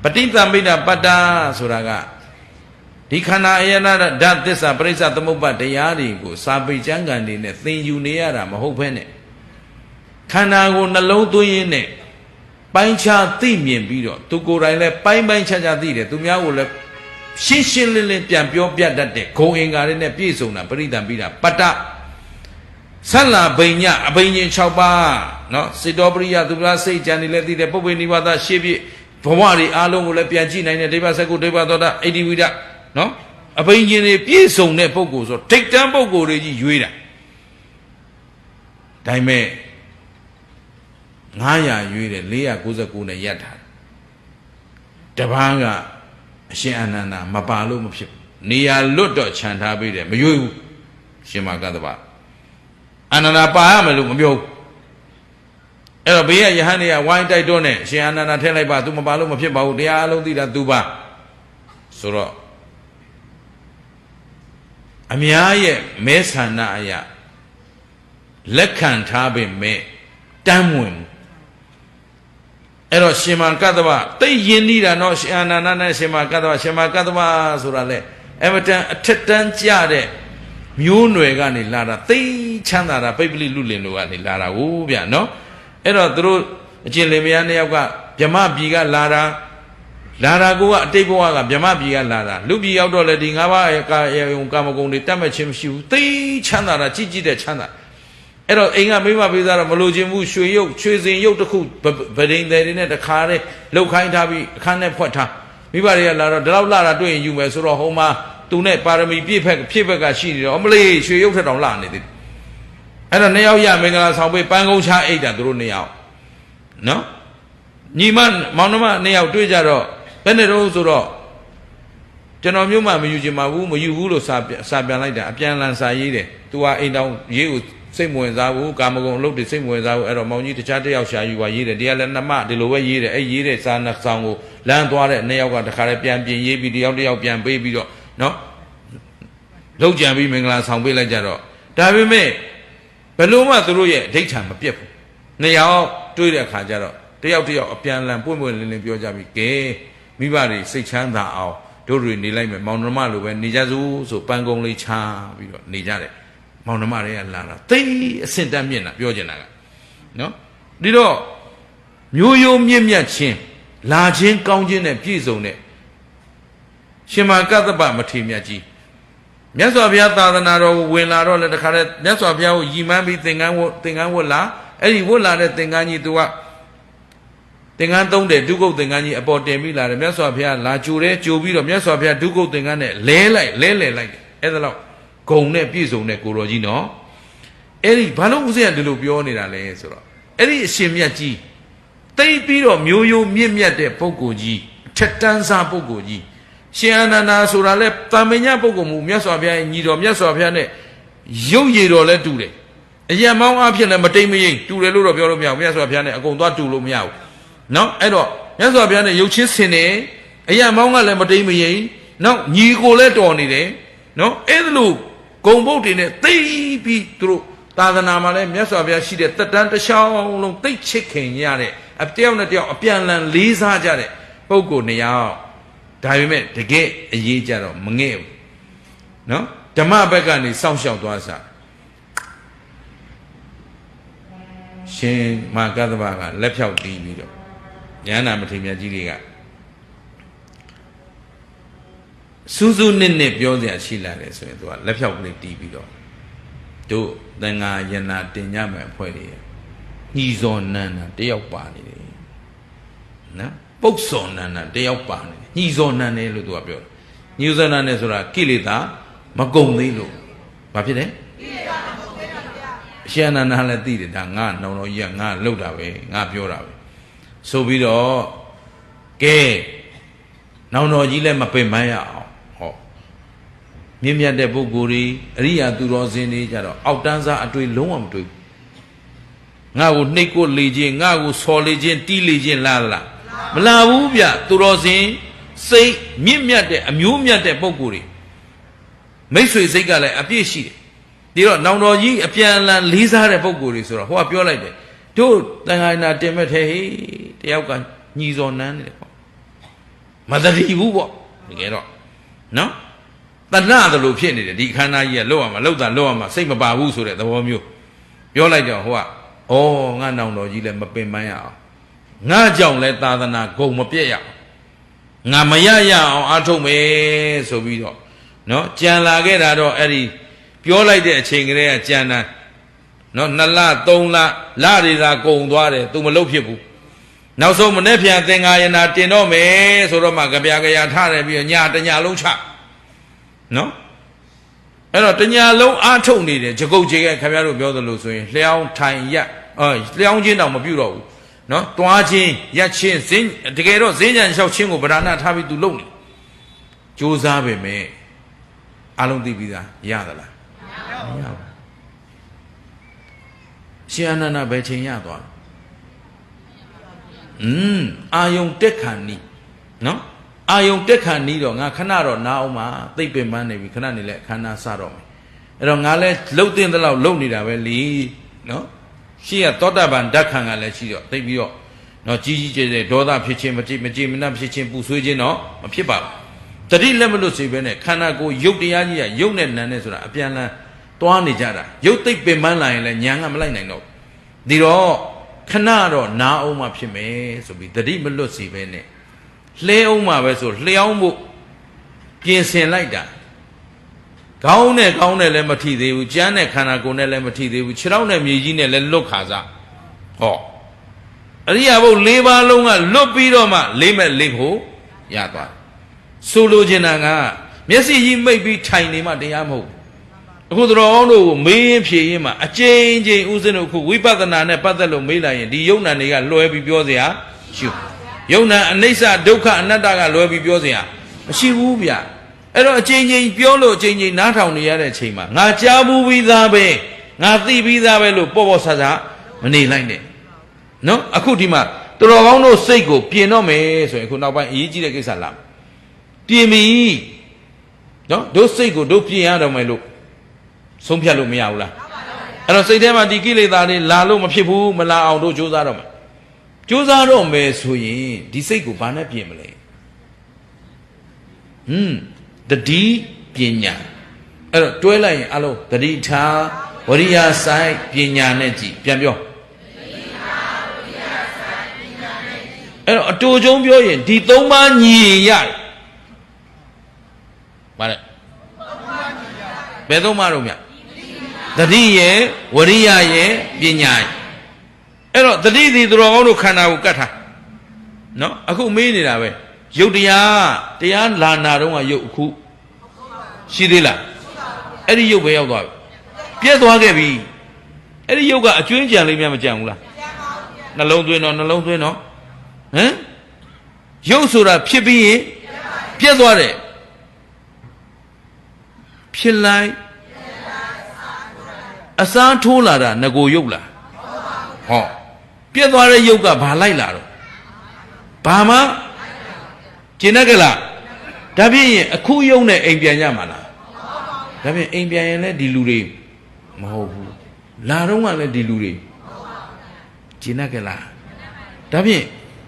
ပဋိသမိတ္တပတ္တဆိုတာကဒီခန္ဓာအယနာဓာတ်သစ္စာပရိစ္ဆသမုပ္ပါတရားတွေကိုစာပေကျမ်းဂန်တွေနဲ့သင်ယူနေရတာမဟုတ်ဘဲနဲ့ခန္ဓာကိုနှလုံးသွင်းရင်းနဲ့ပိုင်းခြားသိမြင်ပြီးတော့သူကိုယ်တိုင်လည်းပိုင်းခြားသိတယ်သူများကိုလည်းရှင်းရှင်းလင်းလင်းပြန်ပြောပြတတ်တဲ့ဂုံအင်္ဂါတွေနဲ့ပြည့်စုံတာပရိသမိတ္တပတ္တဆက်လာဘိညာအဘိညာဉ်6ပါးနော်စေတောပရိယသူလားစိတ်ကြံနေလည်းသိတယ်ပုပ္ပေနိဗ္ဗာန်ရှေ့ပြည့်ဘဝတွေအားလုံးကိုလည်းပြန်ကြည့်နိုင်တဲ့ဒိဗ္ဗစကုဒိဗ္ဗသောတာဣတိဝိဒနော်အဘိညာဉ်တွေပြည့်စုံတဲ့ပုဂ္ဂိုလ်ဆိုဒိဋ္ဌံပုဂ္ဂိုလ်တွေကြီးရွေးတာဒါပေမဲ့900ရွေးတယ်499နဲ့ရပ်ထားတပန်းကအရှင်အာနန္ဒာမပါလို့မဖြစ်နေရာလွတ်တော့ခြံထားပေးတယ်မရွေးဘူးရှင်မကသဗ္ဗအာနန္ဒာပါရမယ်လို့မပြောဘူးအဲ့တော့ဘေးကယဟန်တွေကဝိုင်းတိုက်တော့နဲ့ရှင်အာနန္ဒာထည့်လိုက်ပါ तू မပါလို့မဖြစ်ပါဘူးတရားအလုံးသိတာ तू ပါဆိုတော့အများရဲ့မဲဆန္ဒအရာလက်ခံထားပေမဲ့တမ်းမဝင်အဲ့တော့ရှင်မကတ္တဗတိတ်ယဉ်နေတာနော်ရှင်အာနန္ဒာနဲ့ရှင်မကတ္တဗဆိုတာလေအမတန်အထက်တန်းကြတဲ့မျိုးနွယ်ကနေလာတာသိချမ်းသာတာပိပလိလူလင်တို့ကနေလာတာဟုတ်ဗျာနော်အဲ့တော့သူတို့အကျင့်လင်မယားနှစ်ယောက်ကဗြဟ္မပြည်ကလာတာကိုကအတိတ်ဘဝကဗြဟ္မပြည်ကလာတာလူပြည်ရောက်တော့လေဒီ၅ပါးကာမဂုဏ်တွေတတ်မဲ့ခြင်းမရှိဘူးသိချမ်းသာတာကြည်ကြည်တဲ့ချမ်းသာအဲ့တော့အိမ်ကမိမပေးစားတော့မလိုချင်ဘူးရွှေရုပ်ချွေစင်ရုပ်တစ်ခုဗဒိန်တယ်တွေနဲ့တခါတည်းလှုပ်ခိုင်းထားပြီးအခန်းနဲ့ဖွက်ထားမိဘတွေကလာတော့ဒီလောက်လာတာတွေ့ရင်ယူမယ်ဆိုတော့ဟိုမှာသူနဲ့ပါရမီပြည့်ဖက်ကရှိနေတော့အမလေးရွှေရုပ်ထက်တောင်လာနေသေးတယ်အဲ့တော့နှစ်ယောက်ရမင်္ဂလာဆောင်ပေးပန်းကုန်းချအိတ်တာသူတို့နှစ်ယောက်နော်ညီမမောင်နှမနှစ်ယောက်တွေ့ကြတော့ဘယ်နဲ့တော့ဆိုတော့ကျွန်တော်မျိုးမှမယူချင်ပါဘူးမယူဘူးလို့စာပြန်လိုက်တာအပြန်လန်စာရေးတယ်သူကအိမ်တောင်ရေးကိုစိတ်မဝင်စားဘူးကာမဂုဏ်အလုပ်တွေစိတ်မဝင်စားဘူးအဲ့တော့မောင်ကြီးတခြားတစ်ယောက်ရှာယူပါရေးတယ်တရားလည်းနှမဒီလိုပဲရေးတယ်အဲ့ရေးတဲ့စာနှစ်ဆောင်ကိုလမ်းသွားတဲ့နှစ်ယောက်ကတခါတည်းပြန်ပြင်ရေးပြီးတယောက်ပြန်ပေးပြီးတော့နော်လောက်ကြံပြီးမင်္ဂလာဆောင်ပေးလိုက်ကြတော့ဒါပေမဲ့ဘယ်လို့မှသူတို့ရဲ့အဋ္ဌာမပြတ်ဘူးနှစ်ယောက်တွေ့တဲ့အခါကျတော့တယောက်အပြန်လန်ပွင့်လင်းပြောကြပြီကဲမိဘတွေစိတ်ချမ်းသာအောင်တို့တွေနေလိုက်မယ်မောင်နှမလိုပဲနေကြစို့ဆိုပန်းကုန်းလေးချပြီးတော့နေကြတယ်မောင်နှမတွေကလာတာသိအဆင့်တက်မြင့်တာပြောချင်တာကနော်ဒီတော့မျိုးရိုးမြင့်မြတ်ခြင်းလာခြင်းကောင်းခြင်းနဲ့ပြည့်စုံတဲ့ရှင်မကတ္တပမထေရမြတ်ကြီးမြတ်စွာဘုရားသာသနာတော်ကိုဝင်လာတော့လည်းတခါတည်းမြတ်စွာဘုရားကိုယီမှန်းပြီးသင်္ကန်းဝတ်လာအဲ့ဒီဝတ်လာတဲ့သင်္ကန်းကြီးသူကသင်္ကန်းသုံးတယ်ဒုက္ခသင်္ကန်းကြီးအပေါ်တင်ပြီးလာတယ်မြတ်စွာဘုရားလာကြိုတယ်ကြိုပြီးတော့မြတ်စွာဘုရားဒုက္ခသင်္ကန်းနဲ့လဲလိုက်အဲ့ဒါတော့ဂုံနဲ့ပြည့်စုံတဲ့ကိုတော်ကြီးနော်အဲ့ဒီဘာလို့ဦးဇင်းကဒီလိုပြောနေတာလဲဆိုတော့အဲ့ဒီအရှင်မြတ်ကြီးတိတ်ပြီးတော့မျိုးရိုးမြင့်မြတ်တဲ့ပုဂ္ဂိုလ်ကြီးထက်တန်းစားပုဂ္ဂိုလ်ကြီးရှင်အာနန္ဒာဆိုတာလဲတာမညပုဂ္ဂိုလ်မူမြတ်စွာဘုရားညီတော်မြတ်စွာဘုရားနဲ့ရုပ်ရည်တော်လဲတူတယ်အယံမောင်းအဖြစ်လည်းမတိမ်မယိမ့်တူတယ်လို့တော့ပြောလို့မရဘူးမြတ်စွာဘုရားနဲ့အကုန်သွားတူလို့မရဘူးနော်အဲ့တော့မြတ်စွာဘုရားနဲ့ရုပ်ချင်းဆင်တယ်အယံမောင်းကလည်းမတိမ်မယိမ့်နော်ညီကိုလည်းတော်နေတယ်နော်အဲ့ဒါလို့ဂုံဘုတ်တွေနဲ့သိပြီးသူတို့သာသနာမှာလည်းမြတ်စွာဘုရားရှိတဲ့တက်တန်းတစ်ချောင်းလုံးသိချစ်ခင်ရတဲ့အတယောက်နဲ့တယောက်အပြန်လန်လေးစားကြတဲ့ပုဂ္ဂိုလ်နှစ်ယောက်ဒါပေမဲ့တကယ်အရေးကြတော့မငဲ့ဘူးနော်ဓမ္မဘက်ကနေစောင့်ရှောက်သွားစားရှင်မကတ္တဗကလက်ဖြောက်တီးပြီးတော့ဉာဏမထေရမြတ်ကြီးတွေကစူးစူးနစ်ပြောစရာရှိလာတယ်ဆိုရင်သူကလက်ဖြောက်ကလေးတီးပြီးတော့တို့သင်္ဃာယနာတင်ညမယ်အဖွဲ့တွေညီဇော်နန္ဒတယောက်ပါနေတယ်နော်ပုတ်စော်နန္ဒတယောက်ပါနေတယ်ညီဇော်နန္ဒလို့သူကပြောတယ်ညီဇော်နန္ဒဆိုတာကိလေသာမကုန်သေးလို့ဘာဖြစ်လဲကိလေသာမကုန်သေးတာဗျာအရှင်အနန္ဒလည်းသိတယ်ဒါငါနောင်တော်ကြီးကငါလှုပ်တာပဲငါပြောတာပဲဆိုပြီးတော့ကဲနောင်တော်ကြီးလည်းမပင်ပန်းရအောင်ဟော မြင့်မြတ်တဲ့ပုဂ္ဂိုလ်တွေအရိယာသူတော်စင်တွေကြတော့အောက်တန်းစားအတွေ့လုံးဝမတွေ့ငါ့ကိုနှိတ်ကိုလေခြင်းငါ့ကိုဆော်လေခြင်းတီးလေခြင်းလာလားမလာဘူးဗျသူတော်စင်စိတ်မြင့်မြတ်တဲ့အမျိုးမြတ်တဲ့ပုဂ္ဂိုလ်တွေမိတ်ဆွေစိတ်ကလည်းအပြည့်ရှိတယ်ဒီတော့နောင်တော်ကြီးအပြန်အလှန်လေးစားတဲ့ပုဂ္ဂိုလ်တွေဆိုတော့ဟိုကပြောလိုက်တယ်တို့တန်ခါနာတင်မဲ့ထဲဟေးတယောက်ကညီစော်နန်းနေတယ်ပေါ့မတတိဘူးပေါ့တကယ်တော့နော်တဏှတယ်လို့ဖြစ်နေတယ်ဒီခန္ဓာကြီးကလောက်ရမှာလောက်တာလောက်ရမှာစိတ်မပါဘူးဆိုတဲ့သဘောမျိုးပြောလိုက်တော့ဟိုကဩငါနောင်တော်ကြီးလည်းမပင်ပန်းရအောင်ငါကြောင့်လည်းသာသနာဂုံမပြည့်ရအောင်ငါမရရအောင်အားထုတ်မယ်ဆိုပြီးတော့နော်ကြံလာခဲ့တာတော့အဲ့ဒီပြောလိုက်တဲ့အချိန်ကလေးကကြံတာနော်2လ3လလတွေသာကုန်သွားတယ်သူမလုပ်ဖြစ်ဘူးနောက်ဆုံးမနေ့ပြန်သင်္ဃာယနာတင်တော့မယ်ဆိုတော့မှကြပြကြရထားတယ်ပြီးညတညလုံးချနော်အဲ့တော့တညလုံးအားထုတ်နေတယ်ကြကုတ်ကြေကခင်ဗျားတို့ပြောသလိုဆိုရင်လျှောင်းထိုင်ရက်လျှောင်းချင်းတောင်မပြုတ်တော့ဘူးနော်တွားချင်းရက်ချင်းဇင်းတကယ်တော့ဇင်းကြံလျှောက်ချင်းကိုဗဒနာထားပြီးသူလုံနေကြိုးစားပဲမဲ့အလုံးသိပြီးသားရသလားမရဘူးရှင်အနန္ဒဘယ်ချိန်ရသွားအာယုံတက်ခဏနီးနော်အာယုံတက်ခဏနီးတော့ငါခဏတော့နားအောင်မှာသိပ်ပင်ပန်းနေပြီခဏနေလဲအခမ်းအနားစတော့မယ်အဲ့တော့ငါလဲလှုပ်တင်တဲ့လောက်လှုပ်နေတာပဲလीနော်ရှိရသောတာပန်ဓာတ်ခံကလည်းရှိတော့သိပြီးတော့နော်ကြီးကြီးကျယ်ကျယ်ဒေါသဖြစ်ခြင်းမကြည်မနှံ့ဖြစ်ခြင်းပူဆွေးခြင်းတော့မဖြစ်ပါဘူးတတိလက်မလို့စေပဲနဲ့ခန္ဓာကိုယ်ရုပ်တရားကြီးကရုပ်နဲ့နာနဲ့ဆိုတာအပြန်လန်းသွားနေကြတာရုပ်သိပ်ပင်ပန်းလာရင်လည်းညာကမလိုက်နိုင်တော့ဒီတော့ခဏတော့နားအောင်မှဖြစ်မယ်ဆိုပြီးတတိမလွတ်စေပဲနဲ့လှဲအောင်မှပဲဆိုလျှောင်းဖို့ပြင်ဆင်လိုက်တာခေါင်းနဲ့လည်းမထိသေးဘူးကြမ်းနဲ့ခန္ဓာကိုယ်နဲ့လည်းမထိသေးဘူးခြေထောက်နဲ့မြေကြီးနဲ့လည်းလွတ်ခါစားဟောအရိယာဘုတ်၄ပါးလုံးကလွတ်ပြီးတော့မှလေးမဲ့လေးဖို့ရသွားဆိုလိုချင်တာကမျက်စိကြီးမိတ်ပြီးထိုင်နေမှတရားမဟုတ်အခုတော်အောင်တို့ကိုမေးဖြေရင်မှအကျဉ်းချင်းဥစဉ်တို့ခုဝိပဿနာနဲ့ပတ်သက်လို့မေးလိုက်ရင်ဒီယုံနာတွေကလွယ်ပြီးပြောစရာရှိဘူးယုံနာအနိစ္စဒုက္ခအနတ္တကလွယ်ပြီးပြောစရာမရှိဘူးဗျအဲ့တော့အကျဉ်းချင်းပြောလို့အကျဉ်းချင်းနားထောင်နေရတဲ့အချိန်မှာငါကြားဘူးပြီးသားပဲငါသိပြီးသားပဲလို့ပေါ့ဆဆမနေလိုက်နဲ့နော်အခုဒီမှာတော်ကောင်းတို့စိတ်ကိုပြင်တော့မယ်ဆိုရင်အခုနောက်ပိုင်းအရေးကြီးတဲ့ကိစ္စလာပြင်ပြီနော်တို့စိတ်ကိုတို့ပြင်ရတော့မယ်လို့ဆုံးဖြတ်လို့မရဘူးလားအဲ့တော့စိတ်ထဲမှာဒီကိလေသာတွေလာလို့မဖြစ်ဘူးမလာအောင်တို့ကြိုးစားတော့မယ်ကြိုးစားတော့မယ်ဆိုရင်ဒီစိတ်ကိုဘာနဲ့ပြင်မလဲတတိပညာအဲ့တော့တွဲလိုက်ရင်အလုံးတတိထားဝရိယဆိုင်ပညာနဲ့ကြည်ပြန်ပြောအဲ့တော့အတူချုံပြောရင်ဒီ၃ပါးညီရတယ်ဗါလဲဘယ်၃ပါးတော့မြတ်တတိရဲ့ဝရိယရဲ့ပညာရဲ့အဲ့တော့တတိဒီသူတော်ကောင်းတို့ခန္ဓာကိုကတ်ထားနော်အခုမေးနေတာပဲရုပ်တရားလာနာတော့ကရုပ်အခုရှိသေးလားအဲ့ဒီရုပ်ပဲရောက်သွားပြီပြက်သွားခဲ့ပြီအဲ့ဒီရုပ်ကအကျွင်းကြံလေးများမကြံဘူးလားနှလုံးသွင်းတော့ဟမ်ရုပ်ဆိုတာဖြစ်ပြီးရင်ပြက်သွားတယ်ဖြစ်လိုက်အစားထိုးလာတာငကိုရုပ်လားဟောပြက်သွားတဲ့ရုပ်ကဘာလိုက်လာတော့ဘာမှကျင်တတ်ကြလားဒါဖြင့်ရင်အခုရုပ်နဲ့အိမ်ပြန်ကြမှာလားဒါဖြင့်အိမ်ပြန်ရင်လည်းဒီလူတွေမဟုတ်ဘူးလာတော့ကလည်းဒီလူတွေကျင်တတ်ကြလားဒါဖြင့်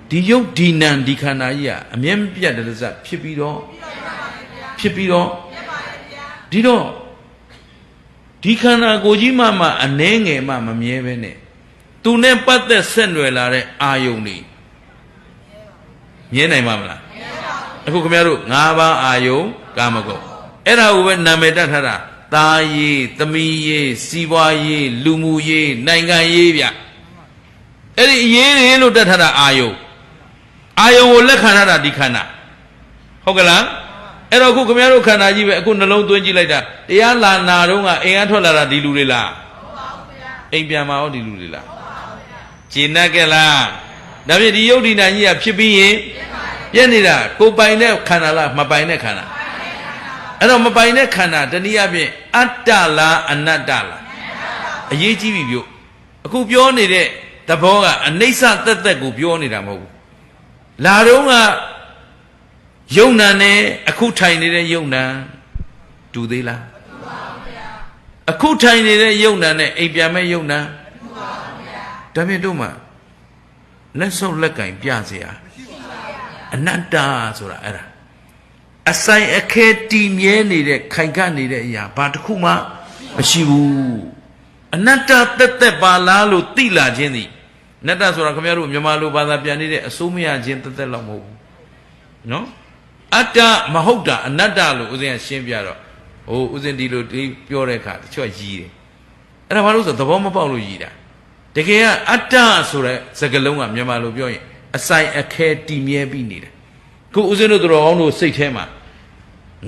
ဒီရုပ်ဒီနံဒီခန္ဓာကြီးကအမြဲပြတ်တယ်လို့စဖြစ်ပြီးတော့ဒီတော့ဒီခန္ဓာကိုယ်ကြီးမှအနှဲငယ်မှမမြဲပဲနဲ့သူနဲ့ပတ်သက်ဆက်နွယ်လာတဲ့အာယုန်တွေမြဲနိုင်မှာမလားအခုခင်ဗျားတို့၅ပါးအာယုန်ကာမဂုဏ်အဲ့ဒါကိုပဲနာမည်တတ်ထားတာသားရေးသမီးရေးစီးပွားရေးလူမှုရေးနိုင်ငံရေးဗျအဲ့ဒီအရေးတွေလို့တတ်ထားတာအာယုန်ကိုလက်ခံထားတာဒီခန္ဓာဟုတ်ကလားအဲ့တော့အခုခင်ဗျားတို့ခန္ဓာကြီးပဲအခုနှလုံးသွင်းကြည့်လိုက်တာတရားလာနာတော့ကအိမ်ကထွက်လာတာဒီလူတွေလားဟုတ်ပါဘူးဗျာအိမ်ပြန်มาရောဒီလူတွေလားဟုတ်ပါဘူးဗျာကျင်တတ်ကြလားဒါဖြင့်ဒီယုတ်ဒီနာကြီးကဖြစ်ပြီးရင်ပြည့်နေတာကိုပိုင်တဲ့ခန္ဓာလားမပိုင်တဲ့ခန္ဓာ အဲ့တော့မပိုင်တဲ့ခန္ဓာတနည်းအားဖြင့်အတ္တလားအနတ္တလားအရေးကြီးပြီပြုအခုပြောနေတဲ့သဘောကအနိစ္စသက်သက်ကိုပြောနေတာမဟုတ်ဘူးလာတော့ကယုံနာနဲ့အခုထိုင်နေတဲ့ယုံနာတူသေးလားမတူပါဘူးဗျာအခုထိုင်နေတဲ့ယုံနာနဲ့အိမ်ပြန်မဲ့ယုံနာမတူပါဘူးဗျာဒါဖြင့်တို့မှလက်ဆုပ်လက်ကင်ပြเสียအနတ္တဆိုတာအဲ့ဒါအဆိုင်အခဲတည်မြဲနေတဲ့ခိုင်ခန့်နေတဲ့အရာဘာတစ်ခုမှမရှိဘူးအနတ္တတက်တက်ပါလားလို့သိလာခြင်းသည်အနတ္တဆိုတာခင်ဗျားတို့မြန်မာလိုဘာသာပြန်နေတဲ့အစိုးမရခြင်းတက်တက်လောက်မဟုတ်ဘူးနော်အတ္တမဟုတ်တာအနတ္တလို့ဦးဇင်းကရှင်းပြတော့ဟိုဦးဇင်းဒီလိုဒီပြောတဲ့အခါတချို့ရည်တယ်အဲ့ဒါဘာလို့ဆိုသဘောမပေါက်လို့ရည်တာတကယ်ကအတ္တဆိုတဲ့စကားလုံးကမြန်မာလိုပြောရင်အဆိုင်အခဲတည်မြဲပြီးနေတာခုဦးဇင်းတို့တော်ကောင်းတို့စိတ်ထဲမှာ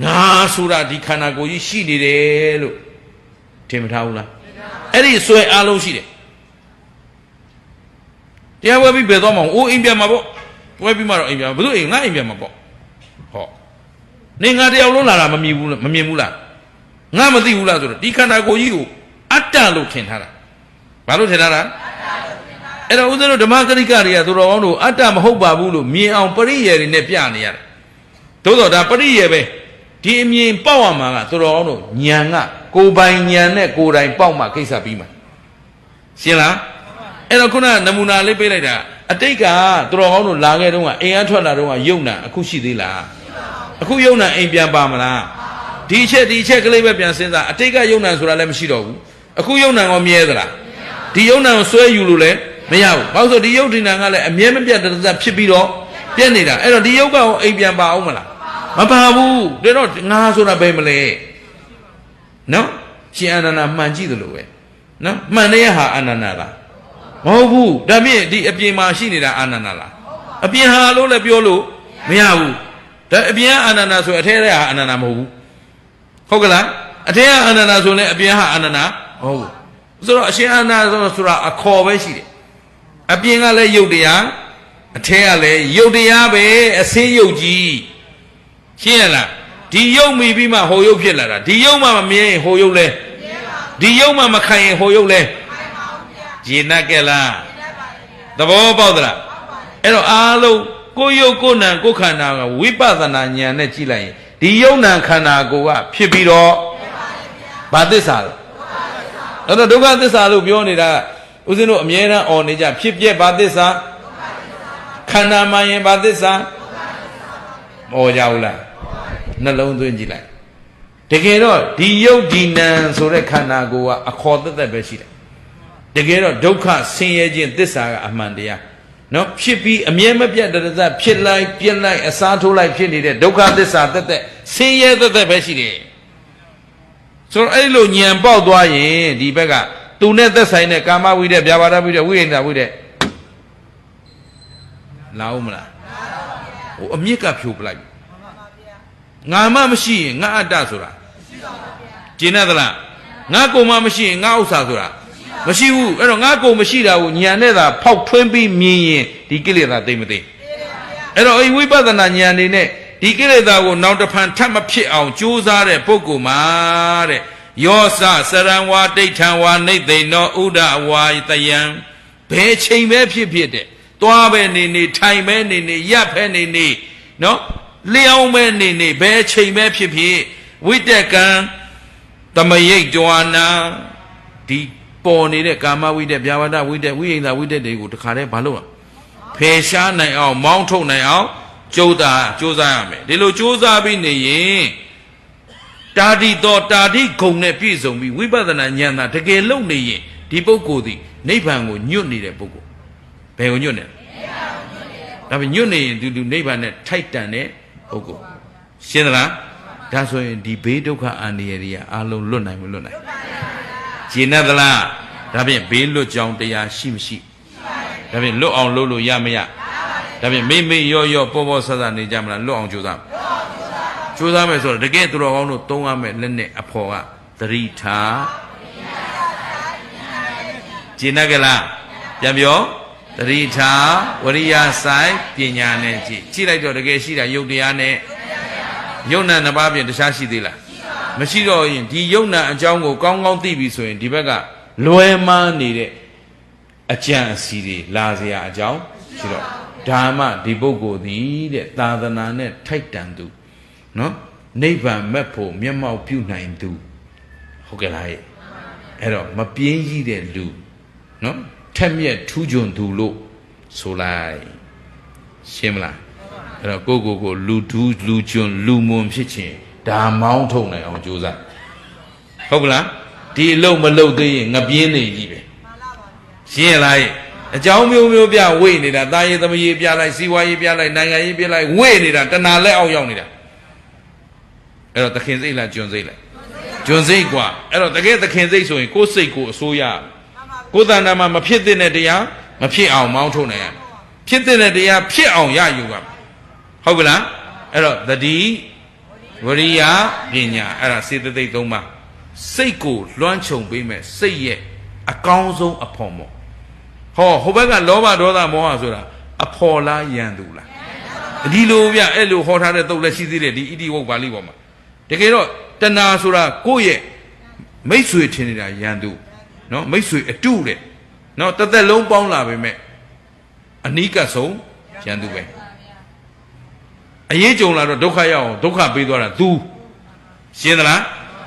ငါဆိုတာဒီခန္ဓာကိုယ်ကြီးရှိနေတယ်လို့ထင်မထားဘူးလားအဲ့ဒီဆွဲအားလုံးရှိတယ်တရားဝဲပြီးဘယ်တော့မှအိုးအိမ်ပြန်မှာပေါ့ဝဲပြီးမှတော့အိမ်ပြန်ဘယ်သူအိမ်ငါအိမ်ပြန်မှာပေါ့ဟောနေငါတယောက်လုံးလာတာမမြင်ဘူးလားမမြင်ဘူးလားငါမသိဘူးလားဆိုတော့ဒီခန္ဓာကိုယ်ကြီးကိုအတ္တလို့ထင်ထားတာဘာလို့ထင်ထားတာအဲ့တော့ဦးဇင်းတို့ဓမ္မကရိကတွေကသူတော်ကောင်းတို့အတ္တမဟုတ်ပါဘူးလို့မြင်အောင်ပရိယေတွေနဲ့ပြနေရတယ်သို့တော့ဒါပရိယေပဲဒီအမြင်ပေါက်ရမှာကသူတော်ကောင်းတို့ဉာဏ်ကကိုယ်ပိုင်ဉာဏ်နဲ့ကိုယ်တိုင်ပေါက်မှကိစ္စပြီးမှာရှင်းလားအဲ့တော့ခုနကနမူနာလေးပေးလိုက်တာအတိတ်ကသူတော်ကောင်းတို့လာခဲ့တုန်းကအိမ်အားထွက်လာတုန်းကယုံနာအခုရှိသေးလားအခုယုံနာအိမ်ပြန်ပါမလားဒီအချက်ကလေးပဲပြန်စဉ်းစားအတိတ်ကယုံနာဆိုတာလည်းမရှိတော့ဘူးအခုယုံနာရောမြဲသလားဒီယုံနာကိုဆွဲယူလို့လည်းမရဘူးဘာလို့ဆိုဒီယုတ်ဒီနာကလည်းအမြဲမပြတ်တရဖြစ်ပြီးတော့ပြက်နေတာအဲ့တော့ဒီယုတ်ကရောအိမ်ပြန်ပါအောင်မလားမပါဘူးဒါတော့ငါဆိုတာဘယ်မလဲနော်ရှင်အာနန္ဒာမှန်ကြည့်သလိုပဲနော်မှန်တဲ့ဟာအာနန္ဒာလားမဟုတ်ဘူးဒါဖြင့်ဒီအပြင်မှာရှိနေတာအာနန္ဒာလားအပြင်ဟာလို့လည်းပြောလို့မရဘူးဒါအပြင်ကအာနန္ဒာဆိုအထဲထဲဟာအာနန္ဒာမဟုတ်ဘူးဟုတ်ကလားအထဲကအာနန္ဒာဆိုလည်းအပြင်ဟာအာနန္ဒာမဟုတ်ဘူးဆိုတော့အရှင်အာနန္ဒာဆိုတာအခေါ်ပဲရှိတယ်အပြင်ကလည်းယုတ်တရားအထဲကလည်းယုတ်တရားပဲအစင်းယုတ်ကြီးရှင်းရလားဒီယုတ်မိပြီးမှဟိုယုတ်ဖြစ်လာတာဒီယုတ်မှမမြင်ရင်ဟိုယုတ်လဲဒီယုတ်မှမခံရင်ဟိုယုတ်လဲရေနက်ကဲလားသဘောပေါက်သလားအဲ့တော့အားလုံးကိုယုတ်ကိုနံကိုခန္ဓာကဝိပဿနာဉာဏ်နဲ့ကြည့်လိုက်ရင်ဒီယုတ်နံခန္ဓာကိုကဖြစ်ပြီးတော့ဘာသစ္စာလဲအဲ့တော့ဒုက္ခသစ္စာလို့ပြောနေတာဦးဇင်းတို့အမြဲတမ်းအော်နေကြဖြစ်ပြက်ဘာသစ္စာခန္ဓာမှရင်ဘာသစ္စာမဟောကြဘူးလားနှလုံးသွင်းကြည့်လိုက်တကယ်တော့ဒီယုတ်ဒီနံဆိုတဲ့ခန္ဓာကိုယ်ကအခေါ်သက်သက်ပဲရှိတယ်တကယ်တော့ဒုက္ခဆင်းရဲခြင်းသစ္စာကအမှန်တရားနော်ဖြစ်ပြီးအမြဲမပြတ်တရဇဖြစ်လိုက်ပြက်လိုက်အစားထိုးလိုက်ဖြစ်နေတဲ့ဒုက္ခသစ္စာသက်သက်ဆင်းရဲသက်သက်ပဲရှိတယ်ဆိုတော့အဲ့လိုဉာဏ်ပေါက်သွားရင်ဒီဘက်ကသူနဲ့သက်ဆိုင်တဲ့ကာမဝိတ္တဗျာပါဒဝိတ္တဝိဟိန္ဒဝိတ္တလာဦးမလားဟိုအမြစ်ကဖြိုပလိုက်ငါမှမရှိရင်ငါအတ္တဆိုတာကျင်သလားငါကိုယ်မှမရှိရင်ငါဥစ္စာဆိုတာမရှိဘူးအဲ့တော့ငါကိုယ်မရှိတာကိုဉာဏ်နဲ့သာဖောက်ထွင်းပြီးမြင်ရင်ဒီကိလေသာသိမသိအဲ့တော့ဝိပဿနာဉာဏ်နေနဲ့ဒီကိလေသာကိုနောက်တစ်ဖန်ထပ်မဖြစ်အောင်ကြိုးစားတဲ့ပုဂ္ဂိုလ်မှာတဲ့ယောစစရံဝါဒိဋ္ဌံဝါနိသိဏောဥဒဝါတယံဘယ်ချိန်ပဲဖြစ်ဖြစ်တဲ့သွားပဲနေနေထိုင်ပဲနေနေရပ်ပဲနေနေနော်လျောင်းပဲနေနေဘယ်ချိန်ပဲဖြစ်ဖြစ်ဝိတ္တကံတမယိတ်ကြွာနာဒီပေါ်နေတဲ့ကာမဝိတ္တဗျာပါဒဝိတ္တဝိဟိန္ဒဝိတ္တတွေကိုတခါတည်းဘာလို့ဖယ်ရှားနိုင်အောင်မောင်းထုတ်နိုင်အောင်ကြိုးစားရမယ်ဒီလိုကြိုးစားပြီးနေရင်တာတိတော်တာတိဂုံနဲ့ပြည့်စုံပြီးဝိပဿနာဉာဏ်သာတကယ်လုံနေရင်ဒီပုဂ္ဂိုလ်သည်နိဗ္ဗာန်ကိုညွတ်နေတဲ့ပုဂ္ဂိုလ်ဘယ်ကိုညွတ်နေလဲဒါပေမဲ့ညွတ်နေရင်သူနိဗ္ဗာန်နဲ့ထိုက်တန်တဲ့ပုဂ္ဂိုလ်ရှင်းသလားဒါဆိုရင်ဒီဘေးဒုက္ခအန္တရာယ်တွေကအလုံးလွတ်နိုင်မလွတ်နိုင်ရှင်းသလားဒါဖြင့်ဘေးလွတ်ကြောင်းတရားရှိမရှိဒါဖြင့်လွတ်အောင်လုပ်လို့ရမရဒါဖြင့်မိရောပေါ်ဆဆနေကြမလားလွတ်အောင်ကြိုးစားမယ်ဆိုတော့တကယ်သူတော်ကောင်းတို့သုံးရမယ်လက်နဲ့အဖော်ကသတိထားကျင်ကြလားပြန်ပြောသတိထားဝရိယဆိုင်ပညာနဲ့ကြည့်လိုက်တော့တကယ်ရှိတာယုတ်တရားနဲ့ ယုံနာနှစ်ပါးပြင်တခြားရှိသေးလားမရှိတော့ရင်ဒီယုံနာအကြောင်းကိုကောင်းကောင်းသိပြီဆိုရင်ဒီဘက်ကလွယ်မှားနေတဲ့အကြံအစီတွေလာเสียအကြောင်းရှိတော့ဓမ္မဒီပုဂ္ဂိုလ်သည်တဲ့သာသနာနဲ့ထိုက်တန်သူနော်နိဗ္ဗာန်မဲ့ဖို့မျက်မှောက်ပြုနိုင်သူဟုတ်ကဲ့လားအဲ့တော့မပြင်းကြီးတဲ့လူနော်ထက်မြက်ထူးချွန်သူလို့ဆိုလိုက်ရှင်းမလားအဲ့တော့ကိုလူထူးလူချွန်လူမွန်ဖြစ်ခြင်းဒါမောင်းထုတ်နိုင်အောင်ကြိုးစားဟုတ်ကလားဒီအလုပ်မလုပ်သေးရင်ငပြင်းနေကြီးပဲရှင်းရလားအကြောင်းမျိုးမျိုးပြဝိနေတာတာရေးသမရေးပြလိုက်စီဝါရေးပြလိုက်နိုင်ငံရေးပြလိုက်ဝိနေတာတဏှာလက်အောက်ရောက်နေတာအဲ့တော့သခင်စိတ်လားကျွန်စိတ်လားကျွန်စိတ်กว่าအဲ့တော့တကယ်သခင်စိတ်ဆိုရင်ကိုယ်စိတ်ကိုအစိုးရကိုယ်တဏ္ဍာမှာမဖြစ်တဲ့တရားမဖြစ်အောင်မောင်းထုတ်နိုင်ရဖြစ်တဲ့တရားဖြစ်အောင်ရယူပါဟုတ်ကလားအဲ့တော့သတိဝရိယပညာအဲ့ဒါစေတသိက်သုံးပါစိတ်ကိုလွှမ်းခြုံပေးမဲ့စိတ်ရဲ့အကောင်းဆုံးအဖို့မောဟောဟိုဘက်ကလောဘဒေါသမောဟဆိုတာအဖော်လားယံသူလားဒီလိုဗျအဲ့လိုဟောထားတဲ့သုတ်လည်းရှိသေးတယ်ဒီဣတိဝုတ်ပါဠိပေါ်မှာတကယ်တော့တဏှာဆိုတာကိုယ့်ရဲ့မိတ်ဆွေထင်နေတာယံသူနော်မိတ်ဆွေအတုတဲ့နော်တစ်သက်လုံးပေါင်းလာပေမဲ့အနိကဆုံးယံသူပဲအရေးကြုံလာတော့ဒုက္ခရောက်အောင်ဒုက္ခပေးသွားတာ तू ရှင်းသလား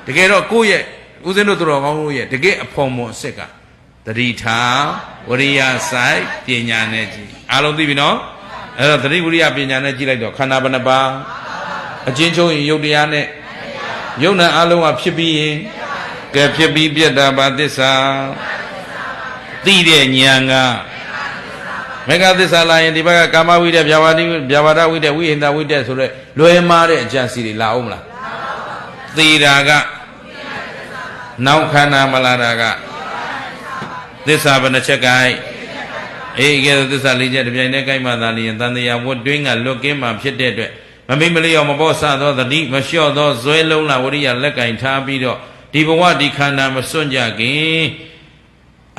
တကယ်တော့ကိုယ့်ရဲ့ဦးဇင်းတို့တော်ကောင်းတို့ရဲ့တကယ်အဖော်မွန်အစ်စ်ကတတိထားဝရိယဆိုင်ပညာနဲ့ကြည့်အားလုံးသိပြီနော်အဲ့တော့တတိဝရိယပညာနဲ့ကြည့်လိုက်တော့ခန္ဓာဘယ်နှပါအချင်းချင်းရင်ယုတ်တရားနဲ့ယုံနာအလုံးကဖြစ်ပြီးရင်ကဲဖြစ်ပြီးပြတ်တာဘာသစ္စာသိတဲ့ဉာဏ်ကမေဃသစ္စာလာရင်ဒီဘက်ကကာမဝိတ္တဗျာပါဒဝိတ္တဝိဟိန္ဒဝိတ္တဆိုတဲ့လွယ်မားတဲ့အကျင့်စီတွေလာအောင်မလားသေတာကနောက်ခန္ဓာမလာတာကသစ္စာဘယ်နှချက်ကိုက်အေးကဲသစ္စာ၄ချက်တစ်ပြိုင်တည်းကိုက်မှသာလျင်တန်တရားဝတ်တွင်းကလွတ်ကင်းမှဖြစ်တဲ့အတွက်မမိမလေးအောင်မပေါ်ဆသောသတိမလျှော့သောဇွဲလုံးလာဝရိယလက်ကင်ထားပြီးတော့ဒီဘဝဒီခန္ဓာမစွန့်ကြခင်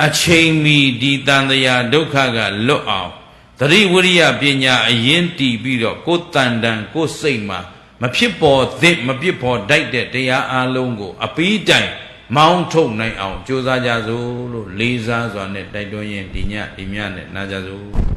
အချိန်မီဒီတန်တရားဒုက္ခကလွတ်အောင်သတိဝရိယပညာအရင်တည်ပြီးတော့ကိုယ်တန်တန်ကိုယ်စိတ်မှာမဖြစ်ပေါ်သင့်မဖြစ်ပေါ်တတ်တဲ့တရားအလုံးကိုအပီးတိုင်မောင်းထုတ်နိုင်အောင်ကြိုးစားကြစို့လို့လေးစားစွာနဲ့တိုက်တွန်းရင်ဒီညနဲ့နာကြစို့